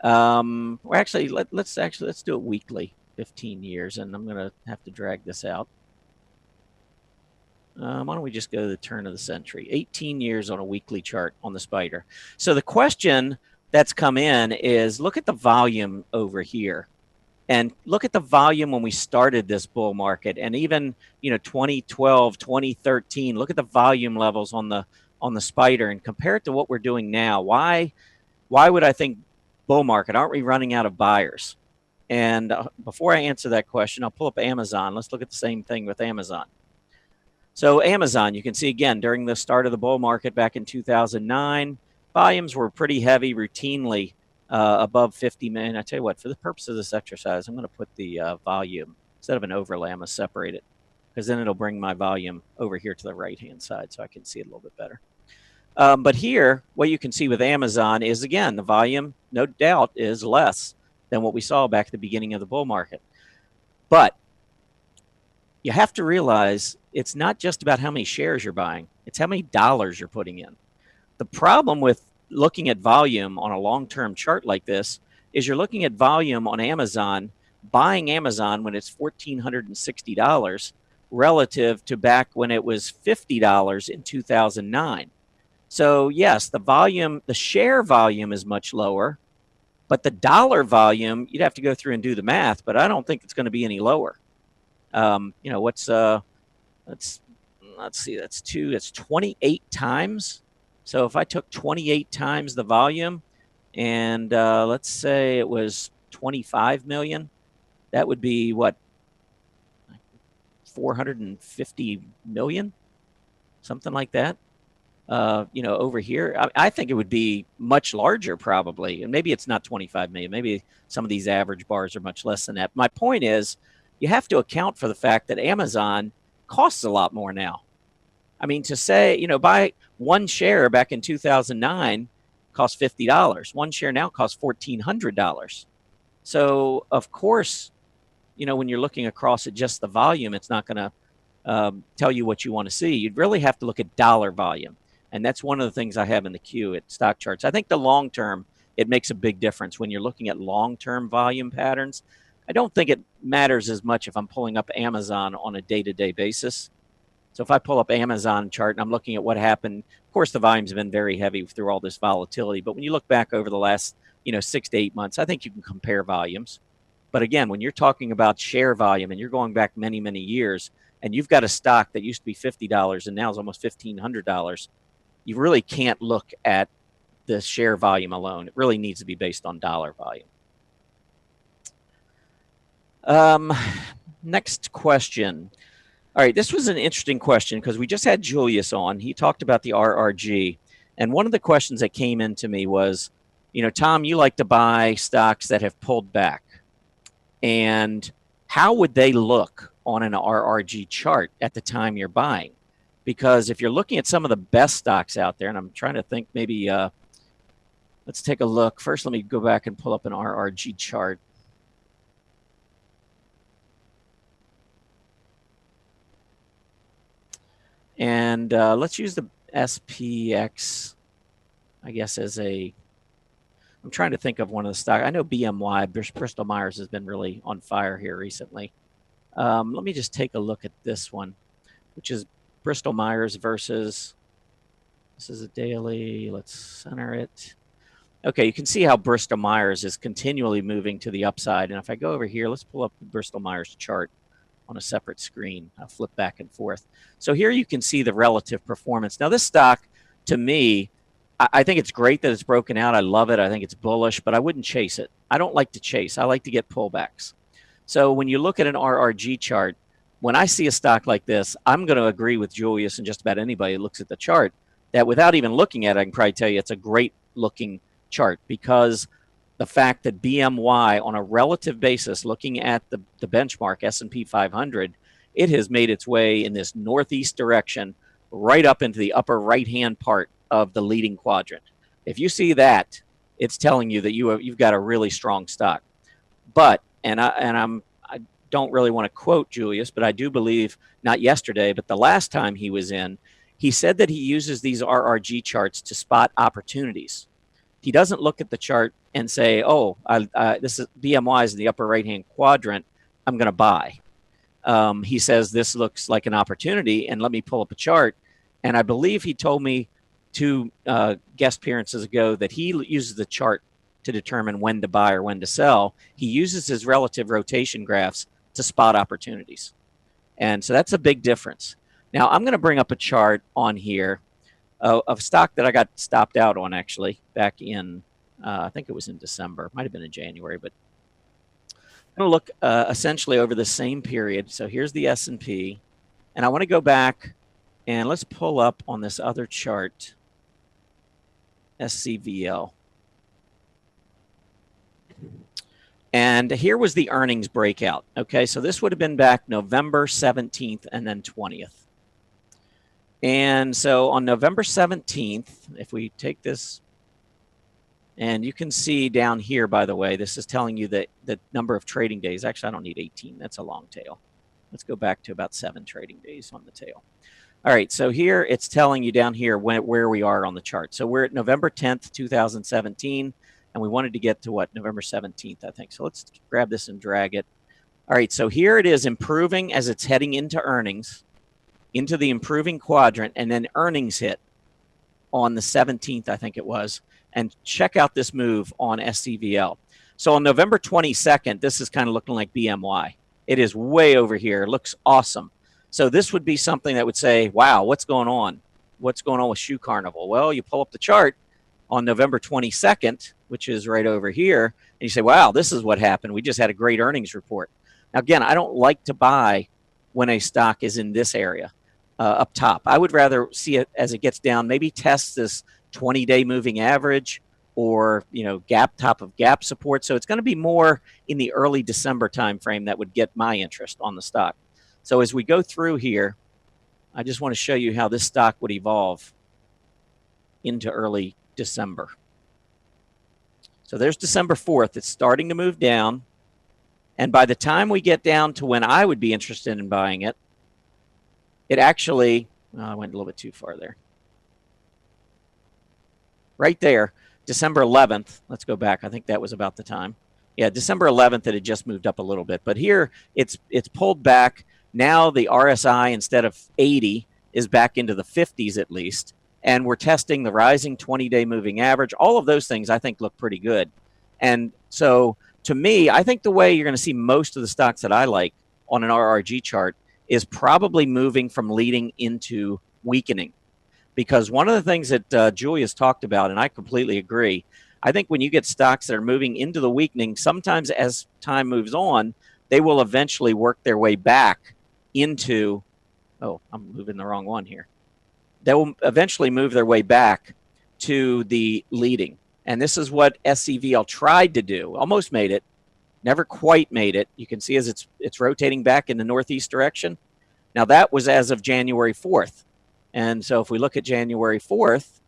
Well, actually, let's do it weekly, 15 years, and I'm going to have to drag this out. Why don't we just go to the turn of the century? 18 years on a weekly chart on the Spider. So the question that's come in is, look at the volume over here. And look at the volume when we started this bull market, and even 2012, 2013. Look at the volume levels on the Spider and compare it to what we're doing now. Why would I think bull market? Aren't we running out of buyers? And before I answer that question, I'll pull up Amazon. Let's look at the same thing with Amazon. So Amazon, you can see again during the start of the bull market back in 2009, volumes were pretty heavy, routinely above 50 million. I tell you what, for the purpose of this exercise, I'm going to put the volume instead of an overlay. I'm going to separate it because then it'll bring my volume over here to the right-hand side so I can see it a little bit better. But here, what you can see with Amazon is, again, the volume, no doubt, is less than what we saw back at the beginning of the bull market. But you have to realize it's not just about how many shares you're buying. It's how many dollars you're putting in. The problem with looking at volume on a long-term chart like this is you're looking at volume on Amazon, buying Amazon when it's $1,460 relative to back when it was $50 in 2009. So yes, the share volume is much lower, but the dollar volume, you'd have to go through and do the math, but I don't think it's going to be any lower. Let's see, that's 28 times. So if I took 28 times the volume and let's say it was 25 million, that would be what, 450 million, something like that. Over here, I think it would be much larger probably. And maybe it's not 25 million. Maybe some of these average bars are much less than that. My point is, you have to account for the fact that Amazon costs a lot more now. I mean, to say, buy one share back in 2009 cost $50. One share now costs $1,400. So, of course, when you're looking across at just the volume, it's not going to tell you what you want to see. You'd really have to look at dollar volume. And that's one of the things I have in the queue at Stock Charts. I think the long term, it makes a big difference when you're looking at long-term volume patterns. I don't think it matters as much if I'm pulling up Amazon on a day-to-day basis. So if I pull up Amazon chart and I'm looking at what happened, of course, the volumes have been very heavy through all this volatility. But when you look back over the last, 6 to 8 months, I think you can compare volumes. But again, when you're talking about share volume and you're going back many, many years, and you've got a stock that used to be $50 and now is almost $1,500, you really can't look at the share volume alone. It really needs to be based on dollar volume. Next question. All right, this was an interesting question because we just had Julius on. He talked about the RRG. And one of the questions that came into me was, Tom, you like to buy stocks that have pulled back. And how would they look on an RRG chart at the time you're buying? Because if you're looking at some of the best stocks out there, and I'm trying to think maybe, let's take a look. First, let me go back and pull up an RRG chart. And let's use the SPX, I guess, as I'm trying to think of one of the stocks. I know BMY, Bristol Myers, has been really on fire here recently. Let me just take a look at this one, which is Bristol Myers versus This is a daily. Let's center it. Okay, you can see how Bristol Myers is continually moving to the upside. And if I go over here, let's pull up the Bristol Myers chart on a separate screen. I'll flip back and forth. So here you can see the relative performance. Now, this stock, to me, I think it's great that it's broken out. I love it. I think it's bullish, but I wouldn't chase it. I don't like to chase. I like to get pullbacks. So when you look at an RRG chart, when I see a stock like this, I'm going to agree with Julius and just about anybody who looks at the chart that without even looking at it, I can probably tell you it's a great looking chart, because the fact that BMY on a relative basis, looking at the benchmark S&P 500, it has made its way in this northeast direction right up into the upper right-hand part of the leading quadrant. If you see that, it's telling you that you've got a really strong stock. But I don't really want to quote Julius, but I do believe not yesterday, but the last time he was in, he said that he uses these RRG charts to spot opportunities. He doesn't look at the chart and say, "Oh, this is BMY is in the upper right-hand quadrant. I'm going to buy." He says this looks like an opportunity, and let me pull up a chart. And I believe he told me 2 guest appearances ago that he uses the chart to determine when to buy or when to sell. He uses his relative rotation graphs to spot opportunities, and so that's a big difference. Now I'm going to bring up a chart on here of stock that I got stopped out on actually back in, I think it was in December, might have been in January, but I'm going to look essentially over the same period. So here's the S&P, and I want to go back and let's pull up on this other chart, SCVL. And here was the earnings breakout. Okay, so this would have been back November 17th and then 20th. And so on November 17th, if we take this, and you can see down here, by the way, this is telling you that the number of trading days. Actually, I don't need 18. That's a long tail. Let's go back to about 7 trading days on the tail. All right, so here it's telling you down here where we are on the chart. So we're at November 10th, 2017, and we wanted to get to what? November 17th, I think. So let's grab this and drag it. All right, so here it is improving as it's heading into earnings, into the improving quadrant, and then earnings hit on the 17th, I think it was. And check out this move on SCVL. So on November 22nd, this is kind of looking like BMY. It is way over here. It looks awesome. So this would be something that would say, wow, what's going on? What's going on with Shoe Carnival? Well, you pull up the chart on November 22nd, which is right over here, and you say, wow, this is what happened. We just had a great earnings report. Now, again, I don't like to buy when a stock is in this area up top. I would rather see it as it gets down, maybe test this 20-day moving average or, top of gap support. So it's going to be more in the early December timeframe that would get my interest on the stock. So as we go through here, I just want to show you how this stock would evolve into early December. So there's December 4th. It's starting to move down. And by the time we get down to when I would be interested in buying it, it actually, I went a little bit too far there. Right there, December 11th. Let's go back. I think that was about the time. Yeah, December 11th, it had just moved up a little bit. But here, it's pulled back. Now the RSI, instead of 80, is back into the 50s at least. And we're testing the rising 20-day moving average. All of those things I think look pretty good. And so to me, I think the way you're going to see most of the stocks that I like on an RRG chart is probably moving from leading into weakening. Because one of the things that Julius talked about, and I completely agree, I think when you get stocks that are moving into the weakening, sometimes as time moves on, they will eventually work their way back into, oh, I'm moving the wrong one here. They will eventually move their way back to the leading. And this is what SCVL tried to do, almost made it, never quite made it. You can see as it's rotating back in the northeast direction. Now that was as of January 4th. And so if we look at January 4th,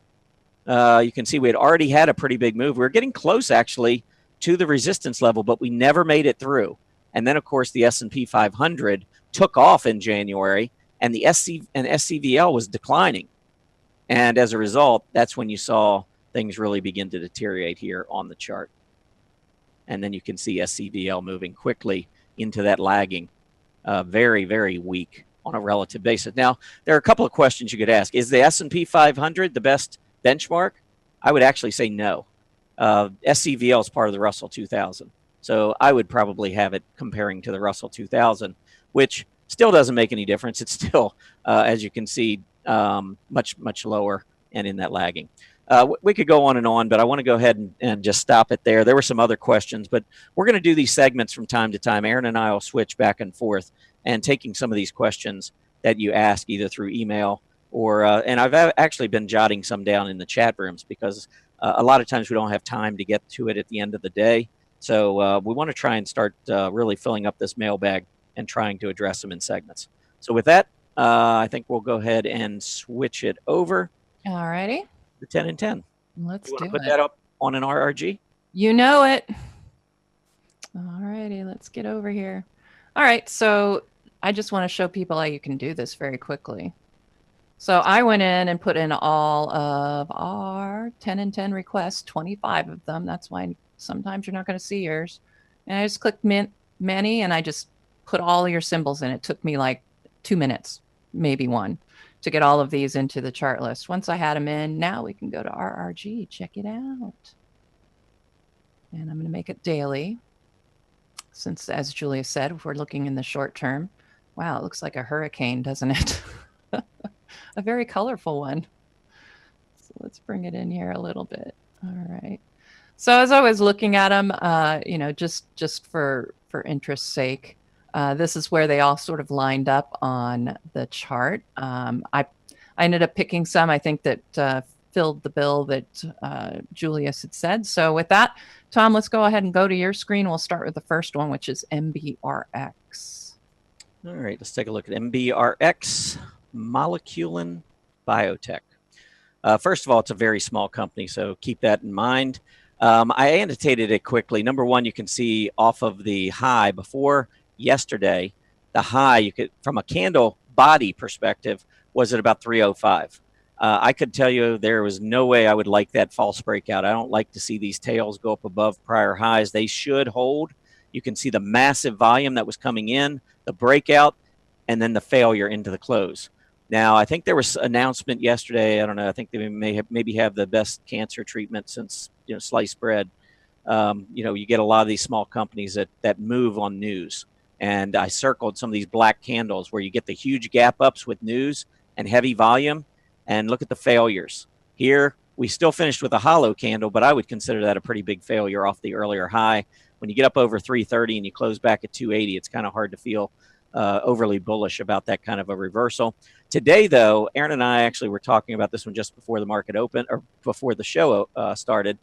you can see we had already had a pretty big move. We were getting close actually to the resistance level, but we never made it through. And then of course the S&P 500 took off in January, and the SCVL was declining. And as a result, that's when you saw things really begin to deteriorate here on the chart. And then you can see SCVL moving quickly into that lagging, very, very weak on a relative basis. Now, there are a couple of questions you could ask. Is the S&P 500 the best benchmark? I would actually say no. SCVL is part of the Russell 2000. So I would probably have it comparing to the Russell 2000, which still doesn't make any difference. It's still, as you can see, much lower and in that lagging. We could go on and on, but I want to go ahead and just stop it there. There were some other questions, but we're going to do these segments from time to time. Erin and I will switch back and forth and taking some of these questions that you ask either through email or, and I've actually been jotting some down in the chat rooms because a lot of times we don't have time to get to it at the end of the day. So we want to try and start really filling up this mailbag and trying to address them in segments. So with that, I think we'll go ahead and switch it over. All righty. The 10 and 10. Let's do it. Put that up on an RRG? You know it. All righty, let's get over here. All right, so I just want to show people how you can do this very quickly. So I went in and put in all of our 10 and 10 requests, 25 of them. That's why sometimes you're not going to see yours. And I just clicked many, and I just put all your symbols in. It took me like 2 minutes, maybe one, to get all of these into the chart list. Once I had them in, now we can go to RRG. Check it out. And I'm going to make it daily. Since, as Julia said, if we're looking in the short term, wow, it looks like a hurricane, doesn't it? A very colorful one. So let's bring it in here a little bit. All right. So as I was looking at them, just for interest's sake, this is where they all sort of lined up on the chart. I ended up picking some, I think, that filled the bill that Julius had said. So with that, Tom, let's go ahead and go to your screen. We'll start with the first one, which is MBRX. All right, let's take a look at MBRX, Moleculin Biotech. First of all, it's a very small company, so keep that in mind. I annotated it quickly. Number one, you can see off of the high before yesterday, the high, you could, from a candle body perspective, was at about 305. I could tell you there was no way I would like that false breakout. I don't like to see these tails go up above prior highs. They should hold. You can see the massive volume that was coming in, the breakout, and then the failure into the close. Now, I think there was an announcement yesterday. I don't know. I think they maybe have the best cancer treatment since sliced bread. You get a lot of these small companies that move on news. And I circled some of these black candles where you get the huge gap ups with news and heavy volume. And look at the failures. Here, we still finished with a hollow candle, but I would consider that a pretty big failure off the earlier high. When you get up over 330 and you close back at 280, it's kind of hard to feel overly bullish about that kind of a reversal. Today, though, Erin and I actually were talking about this one just before the market opened, or before the show started.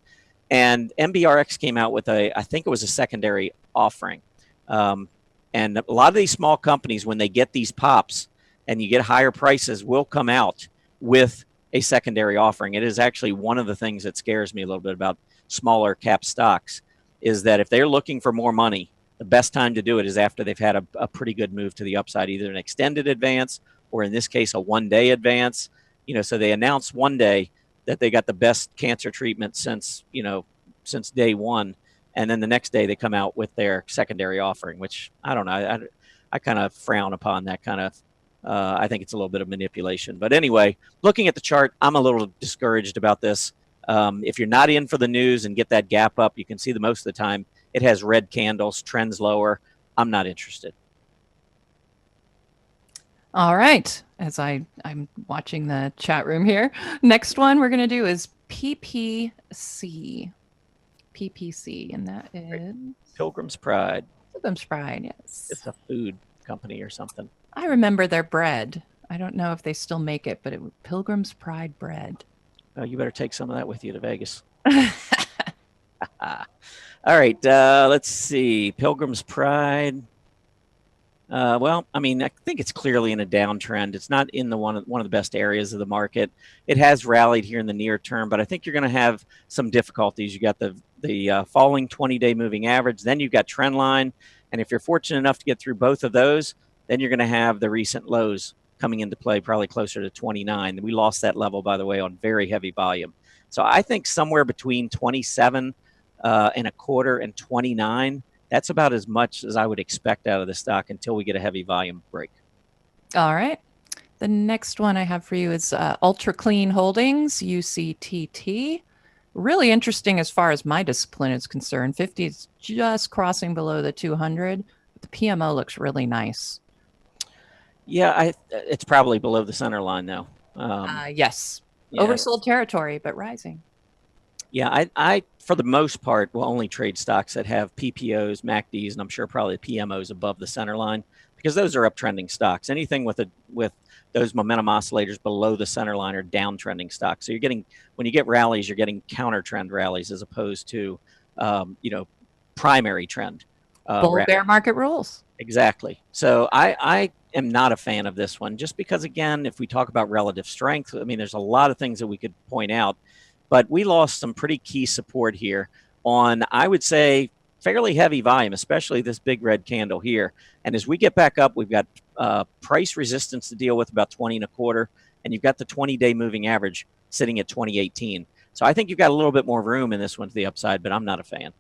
And MBRX came out with I think it was a secondary offering. And a lot of these small companies, when they get these pops and you get higher prices, will come out with a secondary offering. It is actually one of the things that scares me a little bit about smaller cap stocks, is that if they're looking for more money, the best time to do it is after they've had a pretty good move to the upside, either an extended advance or in this case, a one-day advance. So they announced one day that they got the best cancer treatment since day one. And then the next day they come out with their secondary offering, which I don't know. I kind of frown upon that kind of. I think it's a little bit of manipulation. But anyway, looking at the chart, I'm a little discouraged about this. If you're not in for the news and get that gap up, you can see the most of the time it has red candles, trends lower. I'm not interested. All right. As I'm watching the chat room here, next one we're going to do is PPC. PPC, and that is Pilgrim's Pride. Pilgrim's Pride, yes. It's a food company or something. I remember their bread. I don't know if they still make it, but it was Pilgrim's Pride bread. You better take some of that with you to Vegas. All right, let's see. Pilgrim's Pride. Well, I mean, I think it's clearly in a downtrend. It's not in one of the best areas of the market. It has rallied here in the near term, but I think you're going to have some difficulties. You got the falling 20-day moving average, then you've got trend line, and if you're fortunate enough to get through both of those, then you're going to have the recent lows coming into play, probably closer to 29. We lost that level, by the way, on very heavy volume. So I think somewhere between 27 and a quarter and 29. That's about as much as I would expect out of the stock until we get a heavy volume break. All right. The next one I have for you is Ultra Clean Holdings, UCTT. Really interesting as far as my discipline is concerned. 50 is just crossing below the 200, but the PMO looks really nice. Yeah, it's probably below the center line though. Yes. Yeah, Oversold territory, but rising. yeah. I for the most part will only trade stocks that have PPOs, MACDs, and I'm sure probably PMOs above the center line because those are uptrending stocks. Anything with those momentum oscillators below the center line are downtrending stocks. So you're getting when you get rallies, you're getting counter trend rallies as opposed to primary trend. Bull bear market rules. Exactly. So I am not a fan of this one just because, again, if we talk about relative strength, I mean, there's a lot of things that we could point out, but we lost some pretty key support here on, I would say, fairly heavy volume, especially this big red candle here. And as we get back up, we've got price resistance to deal with about 20 and a quarter, and you've got the 20-day moving average sitting at 2018. So I think you've got a little bit more room in this one to the upside, but I'm not a fan.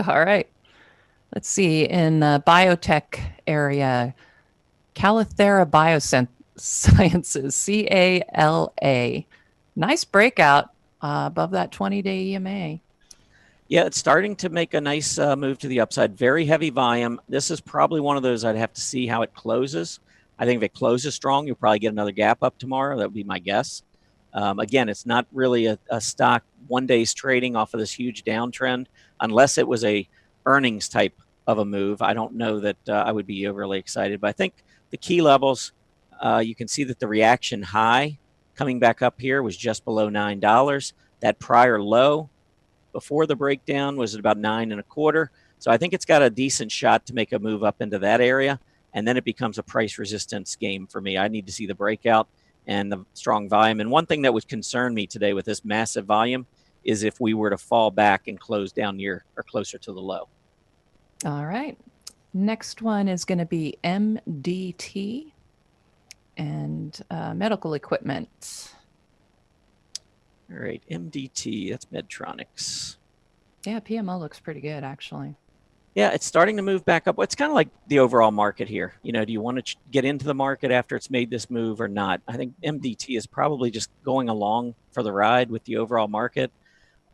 All right. Let's see. In the biotech area, Calithera Biosciences, CALA. Nice breakout above that 20-day EMA. Yeah, it's starting to make a nice move to the upside. Very heavy volume. This is probably one of those I'd have to see how it closes. I think if it closes strong, you'll probably get another gap up tomorrow. That would be my guess. Again, it's not really a stock 1 day's trading off of this huge downtrend unless it was a earnings type of a move. I don't know that I would be overly excited, but I think the key levels, you can see that the reaction high coming back up here was just below $9. That prior low before the breakdown was at about 9 and a quarter. So I think it's got a decent shot to make a move up into that area. And then it becomes a price resistance game for me. I need to see the breakout and the strong volume. And one thing that would concern me today with this massive volume is if we were to fall back and close down near or closer to the low. All right. Next one is going to be MDT and medical equipment. All right, MDT, that's Medtronics. Yeah, PMO looks pretty good, actually. Yeah, it's starting to move back up. It's kind of like the overall market here. You know, do you want to get into the market after it's made this move or not? I think MDT is probably just going along for the ride with the overall market.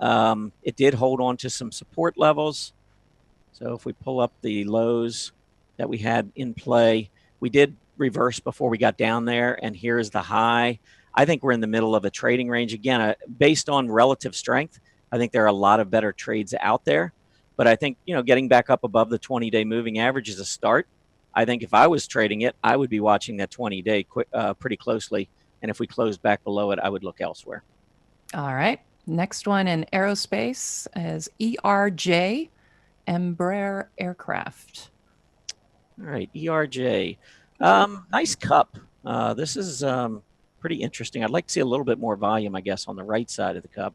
It did hold on to some support levels. So if we pull up the lows that we had in play, we did reverse before we got down there, and here's the high. I think we're in the middle of a trading range. Again, based on relative strength, I think there are a lot of better trades out there. But I think, getting back up above the 20-day moving average is a start. I think if I was trading it, I would be watching that 20-day pretty closely. And if we closed back below it, I would look elsewhere. All right. Next one in aerospace is ERJ, Embraer Aircraft. All right, ERJ. Nice cup. This is pretty interesting. I'd like to see a little bit more volume, I guess, on the right side of the cup.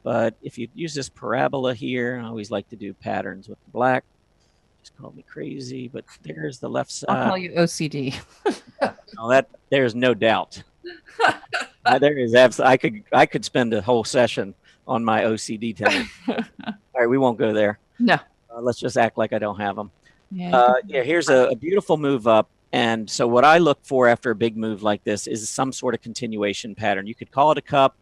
But if you use this parabola here, I always like to do patterns with the black. Just call me crazy, but there's the left side. I'll call you OCD. No, there's no doubt. There is absolutely. I could spend a whole session on my OCD tendency. All right, we won't go there. No. Let's just act like I don't have them. Yeah. Here's a beautiful move up. And so what I look for after a big move like this is some sort of continuation pattern. You could call it a cup,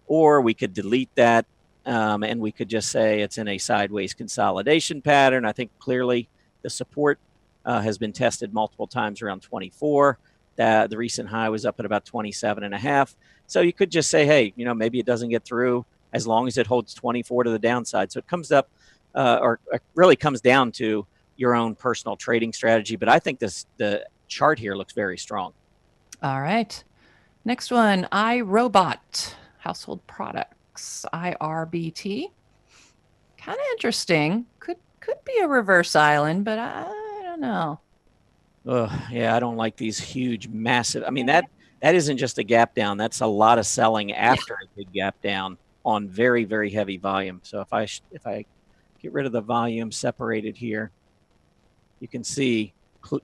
or we could delete that, and we could just say it's in a sideways consolidation pattern. I think clearly the support has been tested multiple times around 24. The recent high was up at about 27.5. So you could just say, hey, maybe it doesn't get through as long as it holds 24 to the downside. So it comes up or really comes down to your own personal trading strategy. But I think the chart here looks very strong. All right. Next one, iRobot, household products, IRBT. Kind of interesting. Could be a reverse island, but I don't know. Yeah, I don't like these huge, massive. I mean, that isn't just a gap down. That's a lot of selling after a big gap down on very, very heavy volume. So if I get rid of the volume separated here, you can see,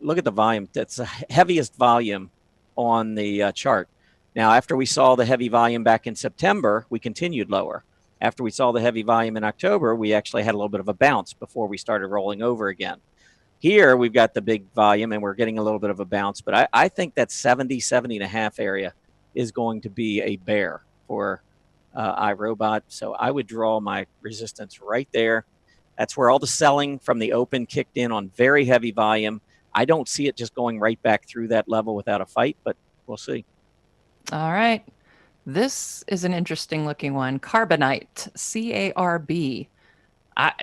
look at the volume. That's the heaviest volume on the chart. Now, after we saw the heavy volume back in September, we continued lower. After we saw the heavy volume in October, we actually had a little bit of a bounce before we started rolling over again. Here we've got the big volume and we're getting a little bit of a bounce, but I think that 70 and a half area is going to be a bear for iRobot. So I would draw my resistance right there. That's where all the selling from the open kicked in on very heavy volume. I don't see it just going right back through that level without a fight, but we'll see. All right. This is an interesting looking one. Carbonite, CARB. I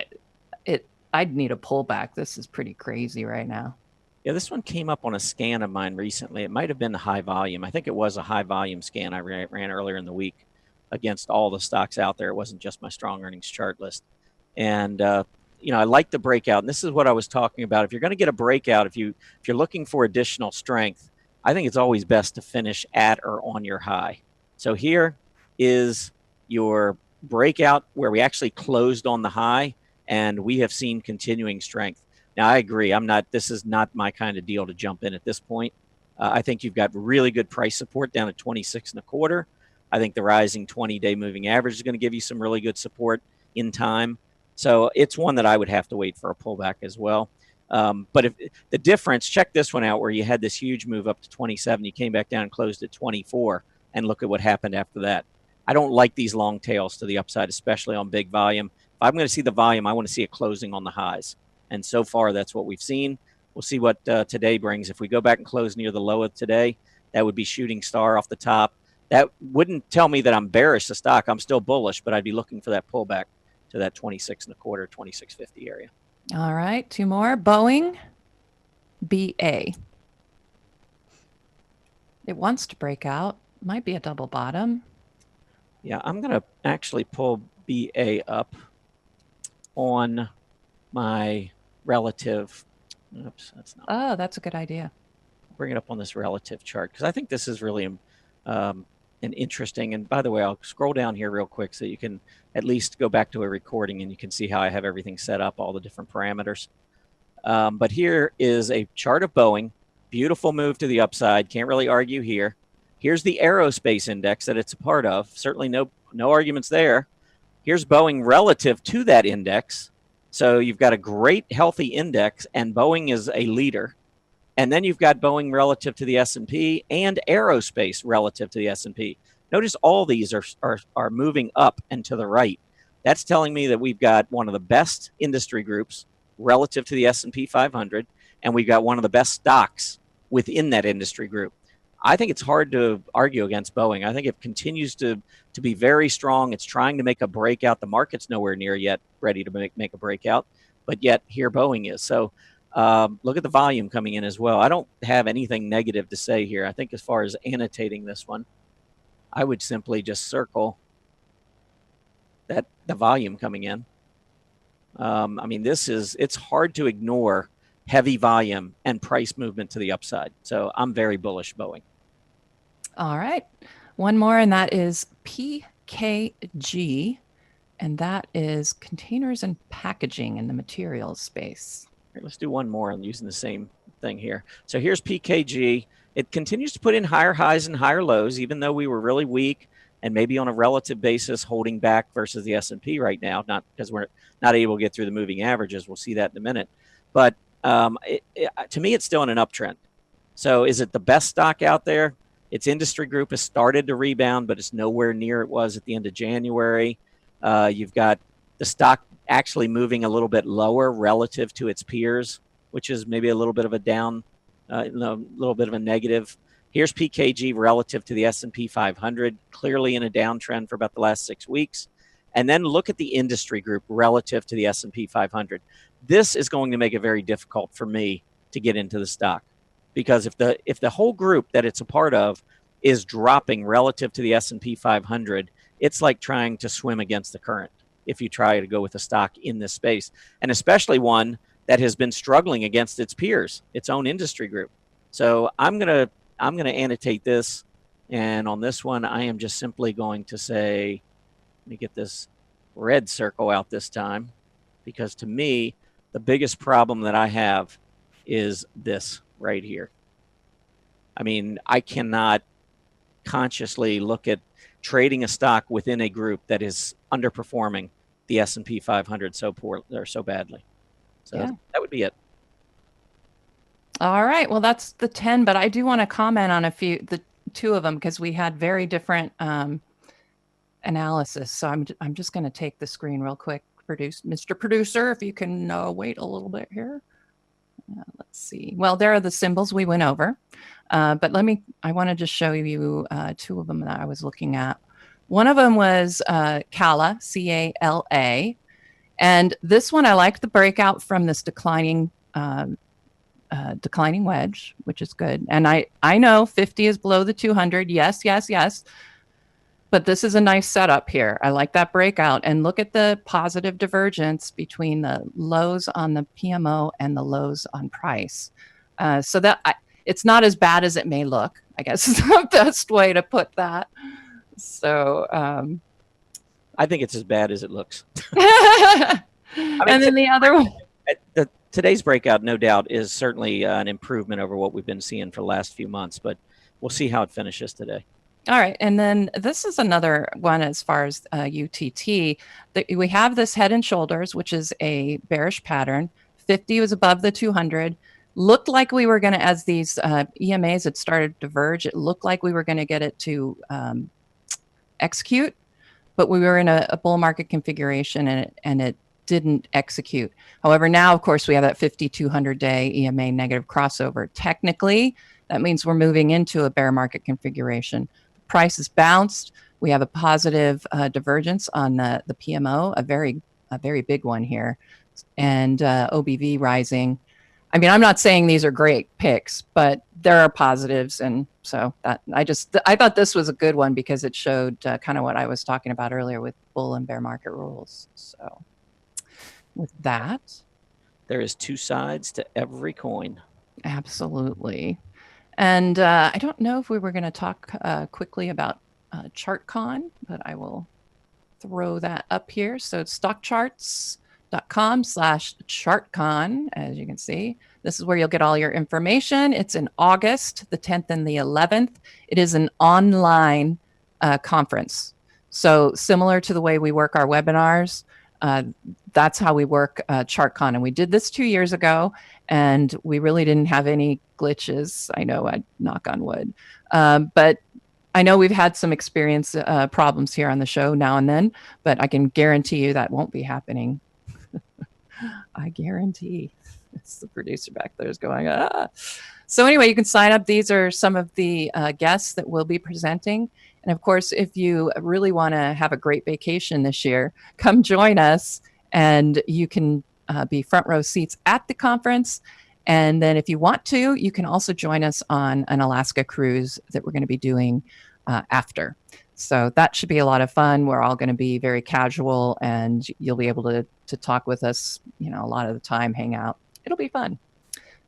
I'd need a pullback. This is pretty crazy right now. Yeah, this one came up on a scan of mine recently. It might have been high volume. I think it was a high volume scan I ran earlier in the week against all the stocks out there. It wasn't just my strong earnings chart list. And I like the breakout. And this is what I was talking about. If you're going to get a breakout, if you're looking for additional strength, I think it's always best to finish at or on your high. So here is your breakout where we actually closed on the high, and we have seen continuing strength. Now, I agree. This is not my kind of deal to jump in at this point. I think you've got really good price support down at 26 and a quarter. I think the rising 20-day moving average is going to give you some really good support in time. So it's one that I would have to wait for a pullback as well. But if the difference, check this one out where you had this huge move up to 27, you came back down and closed at 24, and look at what happened after that. I don't like these long tails to the upside, especially on big volume. If I'm going to see the volume, I want to see it closing on the highs. And so far, that's what we've seen. We'll see what today brings. If we go back and close near the low of today, that would be shooting star off the top. That wouldn't tell me that I'm bearish the stock. I'm still bullish, but I'd be looking for that pullback to that 26 and a quarter, 26.50 area. All right, two more. Boeing, BA. It wants to break out. Might be a double bottom. Yeah, I'm going to actually pull BA up on my relative. Oops, that's not. Oh, that's a good idea. Bring it up on this relative chart because I think this is really an interesting. And by the way, I'll scroll down here real quick so you can at least go back to a recording and you can see how I have everything set up, all the different parameters. But here is a chart of Boeing. Beautiful move to the upside. Can't really argue here. Here's the aerospace index that it's a part of. Certainly no arguments there. Here's Boeing relative to that index. So you've got a great healthy index, and Boeing is a leader. And then you've got Boeing relative to the S&P and aerospace relative to the S&P. Notice all these are moving up and to the right. That's telling me that we've got one of the best industry groups relative to the S&P 500, and we've got one of the best stocks within that industry group. I think it's hard to argue against Boeing. I think it continues to be very strong. It's trying to make a breakout. The market's nowhere near yet ready to make a breakout, but yet here Boeing is. So look at the volume coming in as well. I don't have anything negative to say here. I think as far as annotating this one, I would simply just circle that the volume coming in. It's hard to ignore heavy volume and price movement to the upside. So I'm very bullish Boeing. All right. One more, and that is PKG, and that is containers and packaging in the materials space. Right, let's do one more. I'm using the same thing here. So here's PKG. It continues to put in higher highs and higher lows, even though we were really weak and maybe on a relative basis holding back versus the S&P right now, not because we're not able to get through the moving averages. We'll see that in a minute. But to me, it's still in an uptrend. So is it the best stock out there? Its industry group has started to rebound, but it's nowhere near it was at the end of January. You've got the stock actually moving a little bit lower relative to its peers, which is maybe a little bit of a down, a little bit of a negative. Here's PKG relative to the S&P 500, clearly in a downtrend for about the last 6 weeks. And then look at the industry group relative to the S&P 500. This is going to make it very difficult for me to get into the stock, because if the whole group that it's a part of is dropping relative to the S&P 500, it's like trying to swim against the current if you try to go with a stock in this space, and especially one that has been struggling against its peers, its own industry group. So I'm gonna annotate this, and on this one, I am just simply going to say, let me get this red circle out this time, because to me, the biggest problem that I have is this right here. I mean, I cannot consciously look at trading a stock within a group that is underperforming the S&P 500 so poor or so badly. So yeah, that would be it. All right. Well, that's the 10, but I do want to comment on the two of them because we had very different analysis. So I'm just going to take the screen real quick. Mr. Producer, if you can wait a little bit here. Let's see. Well, there are the symbols we went over. But I want to just show you two of them that I was looking at. One of them was CALA, C-A-L-A. And this one, I like the breakout from this declining wedge, which is good. And I know 50 is below the 200. Yes, yes, yes. But this is a nice setup here. I like that breakout. And look at the positive divergence between the lows on the PMO and the lows on price. So that it's not as bad as it may look, I guess is the best way to put that. So I think it's as bad as it looks. And then the other one. Today's breakout, no doubt, is certainly an improvement over what we've been seeing for the last few months, but we'll see how it finishes today. All right. And then this is another one as far as UTT. We have this head and shoulders, which is a bearish pattern. 50 was above the 200. Looked like we were going to, as these EMAs had started to diverge, it looked like we were going to get it to execute, but we were in a bull market configuration and it didn't execute. However, now, of course, we have that 5,200-day EMA negative crossover. Technically, that means we're moving into a bear market configuration. Price is bounced. We have a positive divergence on the PMO, a very big one here, and OBV rising. I mean, I'm not saying these are great picks, but there are positives, and so that I thought this was a good one because it showed kind of what I was talking about earlier with bull and bear market rules. So with that, there is two sides to every coin. Absolutely. And I don't know if we were going to talk quickly about ChartCon, but I will throw that up here. So it's stockcharts.com/ChartCon, as you can see. This is where you'll get all your information. It's in August, the 10th and the 11th. It is an online conference. So similar to the way we work our webinars, that's how we work ChartCon. And we did this 2 years ago, and we really didn't have any glitches. I know, I'd knock on wood. But I know we've had some experience problems here on the show now and then, but I can guarantee you that won't be happening. I guarantee. It's the producer back there is going, ah. So anyway, you can sign up. These are some of the guests that will be presenting. And of course, if you really want to have a great vacation this year, come join us and you can be front row seats at the conference. And then if you want to, you can also join us on an Alaska cruise that we're going to be doing after. So that should be a lot of fun. We're all going to be very casual and you'll be able to talk with us, a lot of the time, hang out. It'll be fun.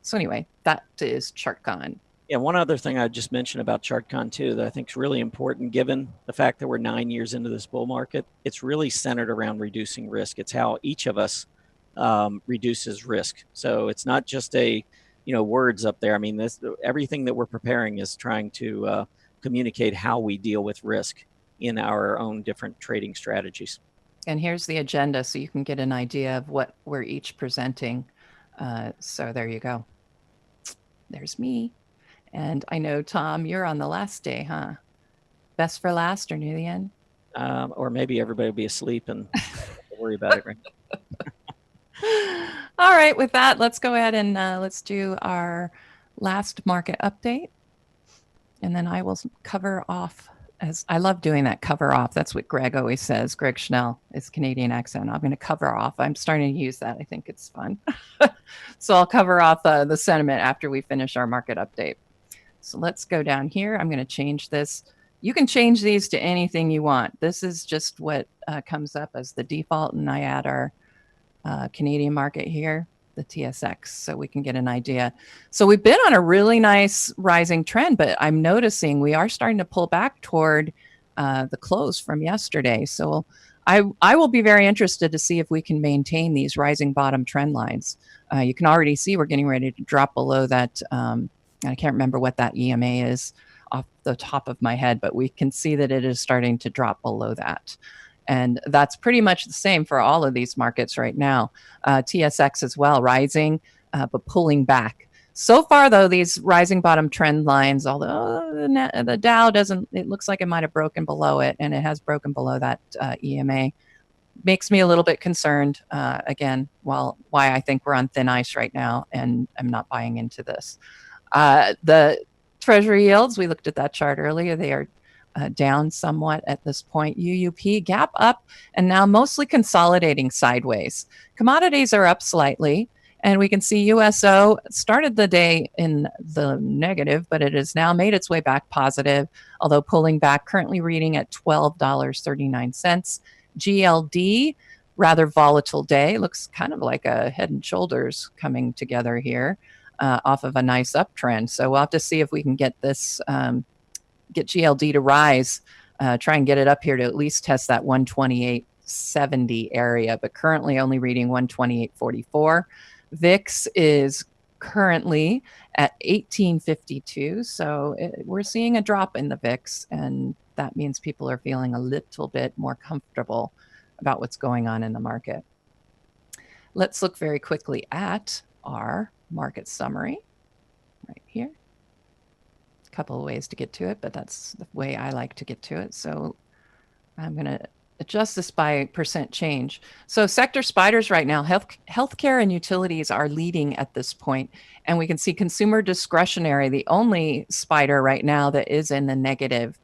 So anyway, that is ChartCon. Yeah, one other thing I'd just mention about ChartCon too that I think is really important, given the fact that we're 9 years into this bull market, it's really centered around reducing risk. It's how each of us reduces risk. So it's not just words up there. I mean, everything that we're preparing is trying to communicate how we deal with risk in our own different trading strategies. And here's the agenda so you can get an idea of what we're each presenting. So there you go. There's me. And I know, Tom, you're on the last day, huh? Best for last or near the end? Or maybe everybody will be asleep and don't worry about it, right? All right, with that, let's go ahead and let's do our last market update. And then I will cover off, as I love doing that, cover off. That's what Greg always says. Greg Schnell is Canadian accent. I'm going to cover off. I'm starting to use that. I think it's fun. So I'll cover off the sentiment after we finish our market update. So let's go down here. I'm going to change this. You can change these to anything you want. This is just what comes up as the default, and I add our Canadian market here, the TSX, so we can get an idea. So we've been on a really nice rising trend, but I'm noticing we are starting to pull back toward the close from yesterday. So I will be very interested to see if we can maintain these rising bottom trend lines. You can already see we're getting ready to drop below that. I can't remember what that EMA is off the top of my head, but we can see that it is starting to drop below that. And that's pretty much the same for all of these markets right now. TSX as well, rising, but pulling back. So far, though, these rising bottom trend lines, although the Dow doesn't, it looks like it might have broken below it, and it has broken below that EMA. Makes me a little bit concerned, again, why I think we're on thin ice right now, and I'm not buying into this. The Treasury yields, we looked at that chart earlier, they are down somewhat at this point. UUP gap up and now mostly consolidating sideways. Commodities are up slightly. And we can see USO started the day in the negative, but it has now made its way back positive, although pulling back, currently reading at $12.39. GLD, rather volatile day, looks kind of like a head and shoulders coming together here off of a nice uptrend. So we'll have to see if we can get this get GLD to rise, try and get it up here to at least test that 128.70 area, but currently only reading 128.44. VIX is currently at 1852, so we're seeing a drop in the VIX, and that means people are feeling a little bit more comfortable about what's going on in the market. Let's look very quickly at our market summary right here. Couple of ways to get to it, but that's the way I like to get to it. So I'm going to adjust this by percent change. So sector spiders right now, healthcare and utilities are leading at this point. And we can see consumer discretionary, the only spider right now that is in the negative.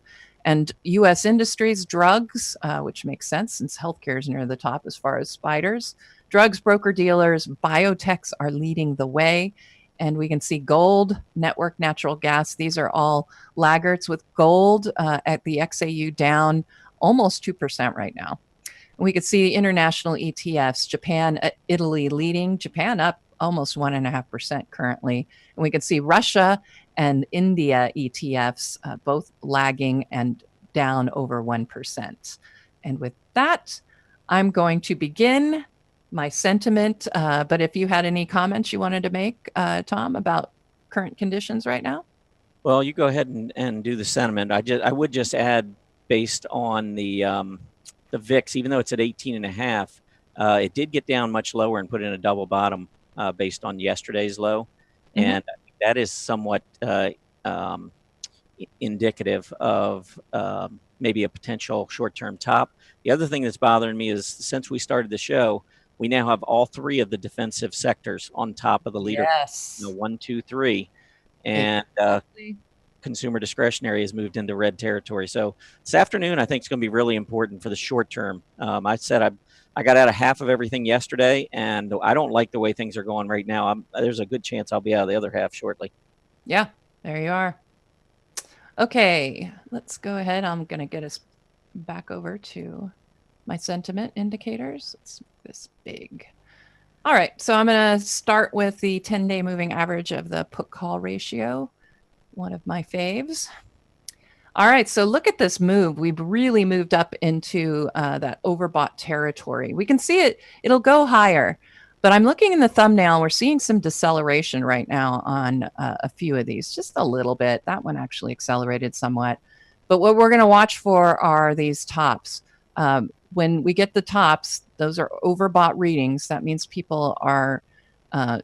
And U.S. industries, drugs, which makes sense since healthcare is near the top as far as spiders. Drugs, broker dealers, biotechs are leading the way. And we can see gold, network, natural gas. These are all laggards, with gold at the XAU down almost 2% right now. And we could see international ETFs, Japan, Italy leading, Japan up almost 1.5% currently. And we can see Russia and India ETFs both lagging and down over 1%. And with that, I'm going to begin my sentiment. But if you had any comments you wanted to make, Tom, about current conditions right now? Well, you go ahead and do the sentiment. I would just add, based on the VIX, even though it's at 18.5, it did get down much lower and put in a double bottom based on yesterday's low, and I think that is somewhat indicative of maybe a potential short-term top. The other thing that's bothering me is, since we started the show, we now have all three of the defensive sectors on top of the leader. Yes. 1, 2, 3. And consumer discretionary has moved into red territory. So this afternoon, I think it's going to be really important for the short term. I said I got out of half of everything yesterday, and I don't like the way things are going right now. There's a good chance I'll be out of the other half shortly. Yeah, there you are. Okay, let's go ahead. I'm going to get us back over to my sentiment indicators. Let's make this big. All right, so I'm going to start with the 10-day moving average of the put-call ratio, one of my faves. All right, so look at this move. We've really moved up into that overbought territory. We can see it'll go higher, but I'm looking in the thumbnail. We're seeing some deceleration right now on a few of these, just a little bit. That one actually accelerated somewhat. But what we're going to watch for are these tops. When we get the tops, those are overbought readings. That means people are,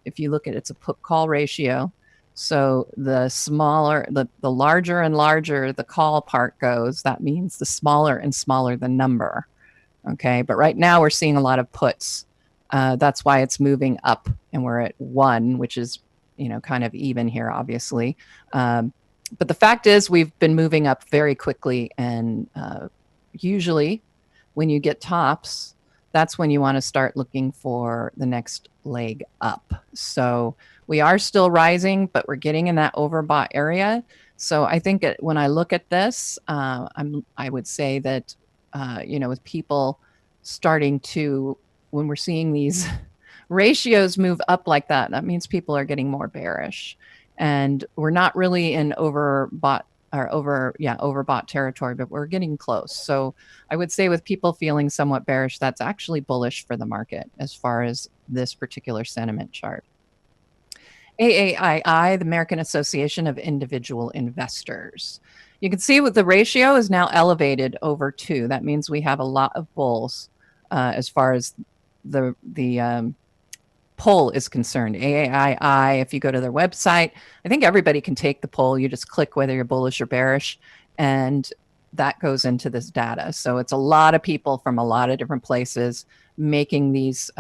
if you look at it's a put call ratio. So the smaller, the larger and larger the call part goes, that means the smaller and smaller the number. Okay. But right now we're seeing a lot of puts. That's why it's moving up, and we're at 1, which is, kind of even here, obviously. But the fact is we've been moving up very quickly, and usually when you get tops, that's when you want to start looking for the next leg up. So we are still rising, but we're getting in that overbought area. So I think when I look at this, I would say that, with people starting to, when we're seeing these ratios move up like that, that means people are getting more bearish. And we're not really in overbought territory, but we're getting close. So I would say with people feeling somewhat bearish, that's actually bullish for the market as far as this particular sentiment chart. AAII, the American Association of Individual Investors. You can see what the ratio is now elevated over 2. That means we have a lot of bulls as far as the poll is concerned. AAII, if you go to their website, I think everybody can take the poll. You just click whether you're bullish or bearish, and that goes into this data. So it's a lot of people from a lot of different places making these,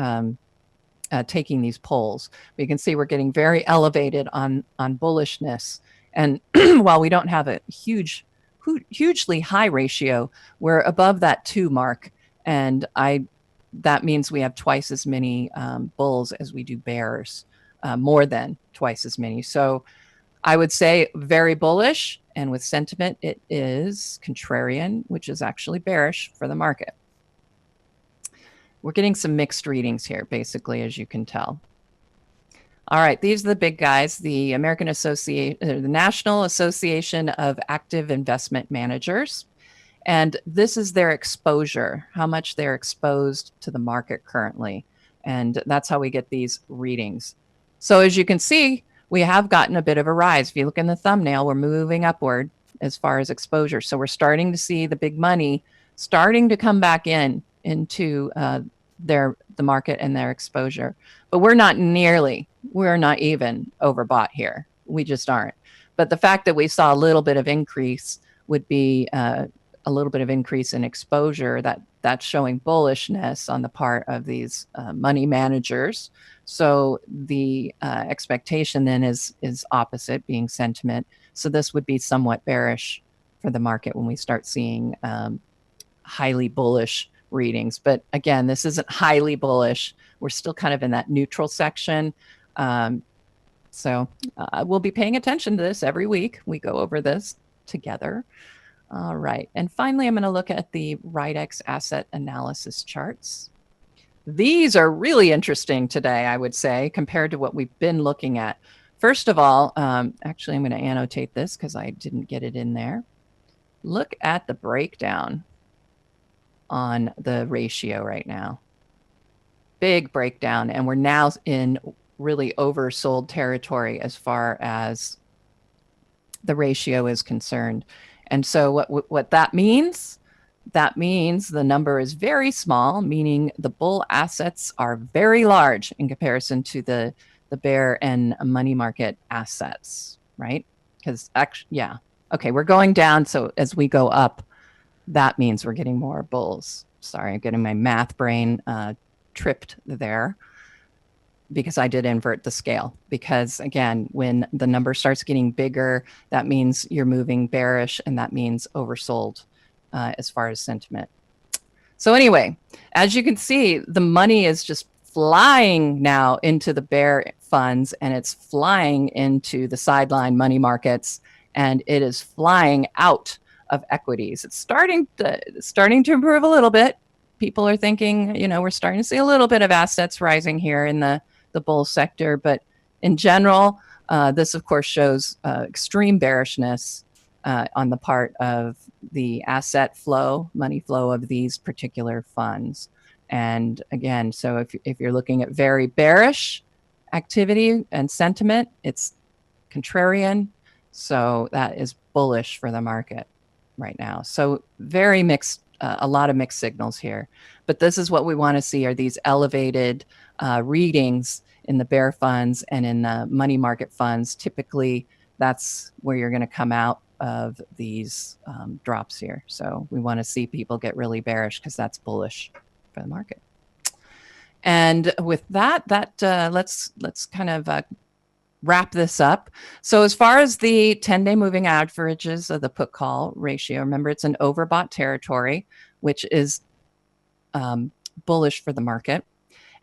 taking these polls. But you can see we're getting very elevated on bullishness. And while we don't have a hugely high ratio, we're above that 2 mark. And that means we have twice as many bulls as we do bears, more than twice as many. So I would say very bullish. And with sentiment, it is contrarian, which is actually bearish for the market. We're getting some mixed readings here, basically, as you can tell. All right, these are the big guys, the the National Association of Active Investment Managers. And this is their exposure, how much they're exposed to the market currently. And that's how we get these readings. So as you can see, we have gotten a bit of a rise. If you look in the thumbnail, we're moving upward as far as exposure. So we're starting to see the big money starting to come back into the market and their exposure. But we're not even overbought here. We just aren't. But the fact that we saw a little bit of increase would be a little bit of increase in exposure, that's showing bullishness on the part of these money managers. So the expectation then is opposite, being sentiment. So this would be somewhat bearish for the market when we start seeing highly bullish readings. But again, this isn't highly bullish. We're still kind of in that neutral section. So we'll be paying attention to this every week. We go over this together. All right. And finally, I'm going to look at the RIDEX asset analysis charts. These are really interesting today, I would say, compared to what we've been looking at. First of all, actually, I'm going to annotate this because I didn't get it in there. Look at the breakdown on the ratio right now. Big breakdown. And we're now in really oversold territory as far as the ratio is concerned. And so what that means the number is very small, meaning the bull assets are very large in comparison to the bear and money market assets, right? Because actually, yeah. Okay, we're going down. So as we go up, that means we're getting more bulls. Sorry, I'm getting my math brain tripped there, because I did invert the scale. Because again, when the number starts getting bigger, that means you're moving bearish, and that means oversold as far as sentiment. So anyway, as you can see, the money is just flying now into the bear funds, and it's flying into the sideline money markets, and it is flying out of equities. It's starting to improve a little bit. People are thinking, we're starting to see a little bit of assets rising here in the bull sector. But in general, this, of course, shows extreme bearishness on the part of the asset flow, money flow of these particular funds. And again, so if you're looking at very bearish activity and sentiment, it's contrarian. So that is bullish for the market right now. So very mixed, a lot of mixed signals here. But this is what we want to see, are these elevated readings in the bear funds and in the money market funds. Typically, that's where you're going to come out of these drops here. So we want to see people get really bearish, because that's bullish for the market. And with that, let's kind of wrap this up. So as far as the 10-day moving averages of the put call ratio, remember it's an overbought territory, which is bullish for the market.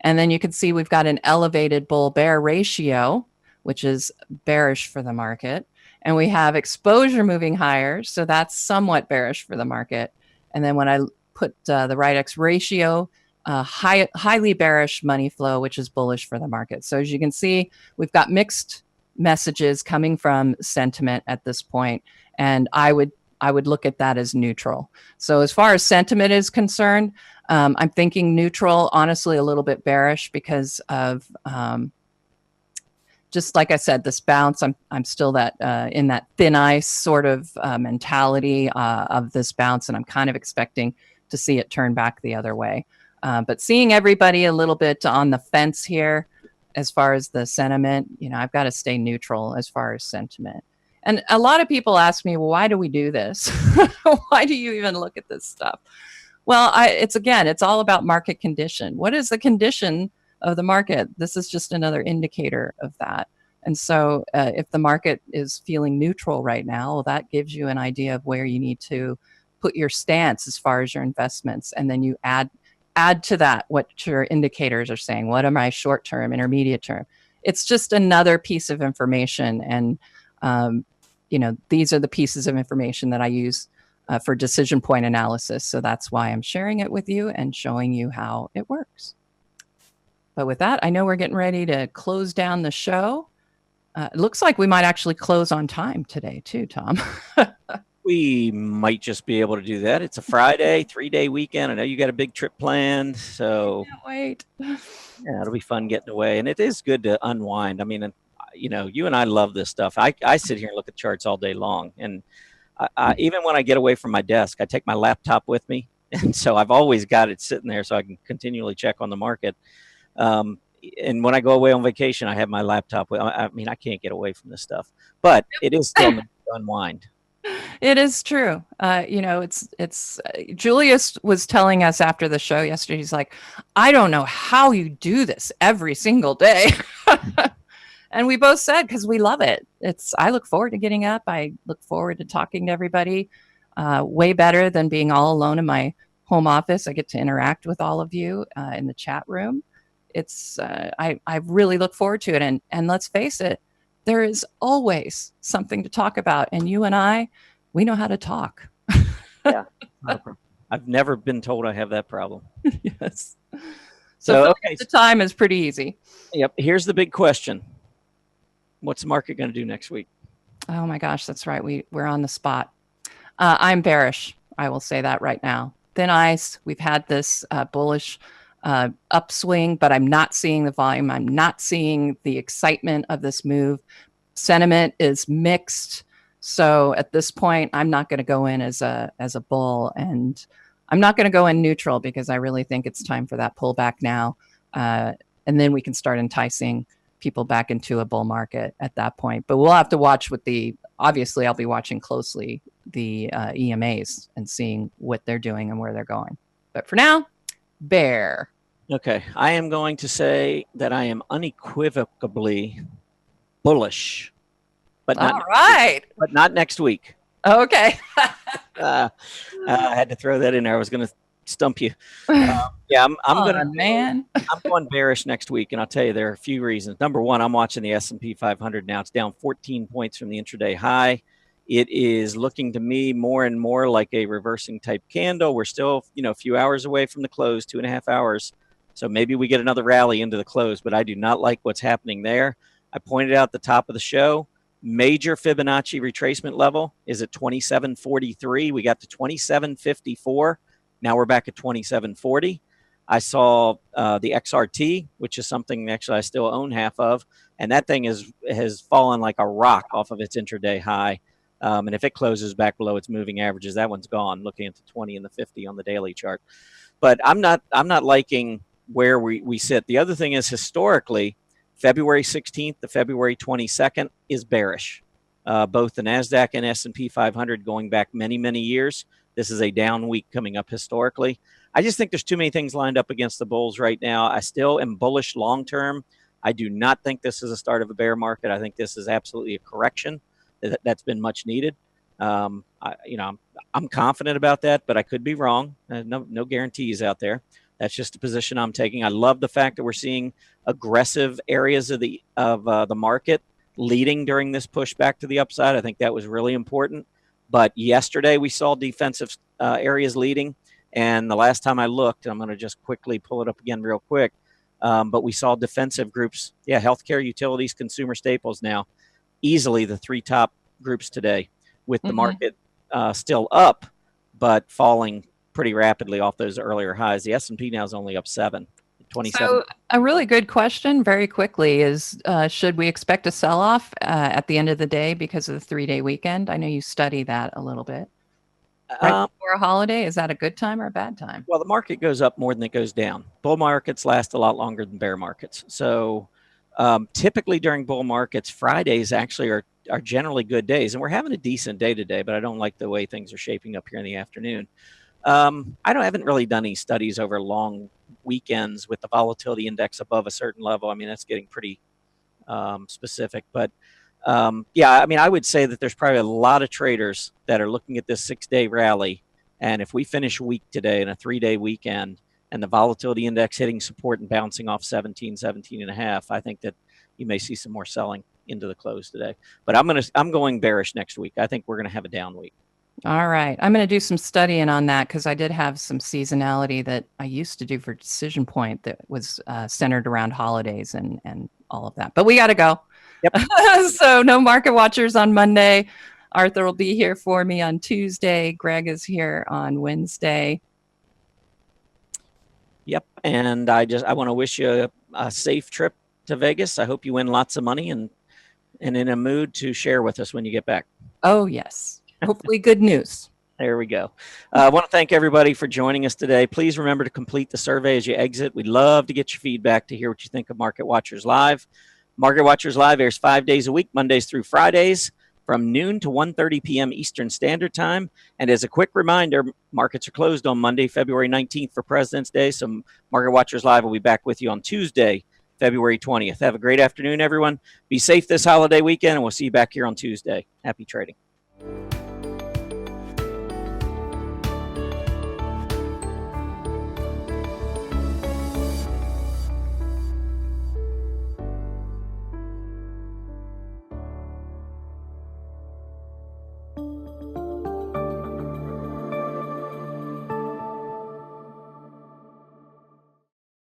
And then you can see we've got an elevated bull bear ratio, which is bearish for the market. And we have exposure moving higher, so that's somewhat bearish for the market. And then when I put the RIDEX ratio, highly bearish money flow, which is bullish for the market. So as you can see, we've got mixed messages coming from sentiment at this point, and I would look at that as neutral. So as far as sentiment is concerned, I'm thinking neutral, honestly, a little bit bearish because of just like I said, this bounce. I'm still in that thin ice sort of mentality of this bounce, and I'm kind of expecting to see it turn back the other way. But seeing everybody a little bit on the fence here, as far as the sentiment, I've got to stay neutral as far as sentiment. And a lot of people ask me, well, why do we do this? Why do you even look at this stuff? Well, it's all about market condition. What is the condition of the market? This is just another indicator of that. And so if the market is feeling neutral right now, well, that gives you an idea of where you need to put your stance as far as your investments. And then you add to that what your indicators are saying. What am I short term, intermediate term? It's just another piece of information. And, these are the pieces of information that I use for decision point analysis. So that's why I'm sharing it with you and showing you how it works. But with that, I know we're getting ready to close down the show. It looks like we might actually close on time today too, Tom. We might just be able to do that. It's a Friday, 3-day weekend. I know you got a big trip planned, so can't wait. Yeah, it'll be fun getting away, and it is good to unwind. I mean, you and I love this stuff. I sit here and look at charts all day long, and even when I get away from my desk, I take my laptop with me, and so I've always got it sitting there so I can continually check on the market. And when I go away on vacation, I have my laptop with. I mean, I can't get away from this stuff, but it is still nice to unwind. It is true. It's Julius was telling us after the show yesterday, he's like, I don't know how you do this every single day. And we both said, because we love it. I look forward to getting up. I look forward to talking to everybody, way better than being all alone in my home office. I get to interact with all of you in the chat room. I really look forward to it. And let's face it, there is always something to talk about. And you and I, we know how to talk. Yeah. I've never been told I have that problem. Yes. So okay. The time is pretty easy. Yep. Here's the big question. What's the market going to do next week? Oh my gosh, that's right. We're on the spot. I'm bearish. I will say that right now. Thin ice. We've had this bullish upswing, but I'm not seeing the volume. I'm not seeing the excitement of this move. Sentiment is mixed. So at this point, I'm not going to go in as a bull, and I'm not going to go in neutral because I really think it's time for that pullback now. And then we can start enticing people back into a bull market at that point. But we'll have to watch obviously I'll be watching closely the EMAs and seeing what they're doing and where they're going. But for now, bear. Okay. I am going to say that I am unequivocally bullish, but not next week. Okay. I had to throw that in there. I was going to stump you. I'm going bearish next week, and I'll tell you there are a few reasons. Number one, I'm watching the S&P 500 now. It's down 14 points from the intraday high. It is looking to me more and more like a reversing type candle. We're still, a few hours away from the close, 2.5 hours. So maybe we get another rally into the close, but I do not like what's happening there. I pointed out at the top of the show, major Fibonacci retracement level is at 2743. We got to 2754. Now we're back at 2740. I saw the XRT, which is something actually I still own half of, and that thing has fallen like a rock off of its intraday high. And if it closes back below its moving averages, that one's gone. Looking at the 20 and the 50 on the daily chart, but I'm not liking where we sit. The other thing is historically, February 16th to February 22nd is bearish. Both the NASDAQ and S&P 500 going back many, many years. This is a down week coming up historically. I just think there's too many things lined up against the bulls right now. I still am bullish long term. I do not think this is a start of a bear market. I think this is absolutely a correction that's been much needed. I'm confident about that, but I could be wrong. No guarantees out there. That's just the position I'm taking. I love the fact that we're seeing aggressive areas of the market leading during this push back to the upside. I think that was really important. But yesterday we saw defensive areas leading, and the last time I looked, I'm going to just quickly pull it up again real quick. But we saw defensive groups, healthcare, utilities, consumer staples now, easily the three top groups today, with the market still up, but falling pretty rapidly off those earlier highs. The S&P now is only up 27. So a really good question very quickly is, should we expect a sell-off at the end of the day because of the 3-day weekend? I know you study that a little bit. Right before a holiday, is that a good time or a bad time? Well, the market goes up more than it goes down. Bull markets last a lot longer than bear markets. So Typically during bull markets, Fridays actually are generally good days, and we're having a decent day today, but I don't like the way things are shaping up here in the afternoon. Haven't really done any studies over long weekends with the volatility index above a certain level. I mean, that's getting pretty specific, but yeah, I mean, I would say that there's probably a lot of traders that are looking at this 6-day rally, and if we finish a week today in a 3-day weekend and the volatility index hitting support and bouncing off 17 and a half, I think that you may see some more selling into the close today. But I'm going bearish next week. I think we're going to have a down week. All right. I'm going to do some studying on that because I did have some seasonality that I used to do for Decision Point that was centered around holidays and all of that. But we got to go. Yep. So no market watchers on Monday. Arthur will be here for me on Tuesday. Greg is here on Wednesday. Yep. And I want to wish you a safe trip to Vegas. I hope you win lots of money and in a mood to share with us when you get back. Oh, yes. Hopefully good news. There we go. I want to thank everybody for joining us today. Please remember to complete the survey as you exit. We'd love to get your feedback to hear what you think of Market Watchers Live. Market Watchers Live airs 5 days a week, Mondays through Fridays, from noon to 1:30 p.m. Eastern Standard Time. And as a quick reminder, markets are closed on Monday, February 19th for President's Day. So Market Watchers Live will be back with you on Tuesday, February 20th. Have a great afternoon, everyone. Be safe this holiday weekend, and we'll see you back here on Tuesday. Happy trading.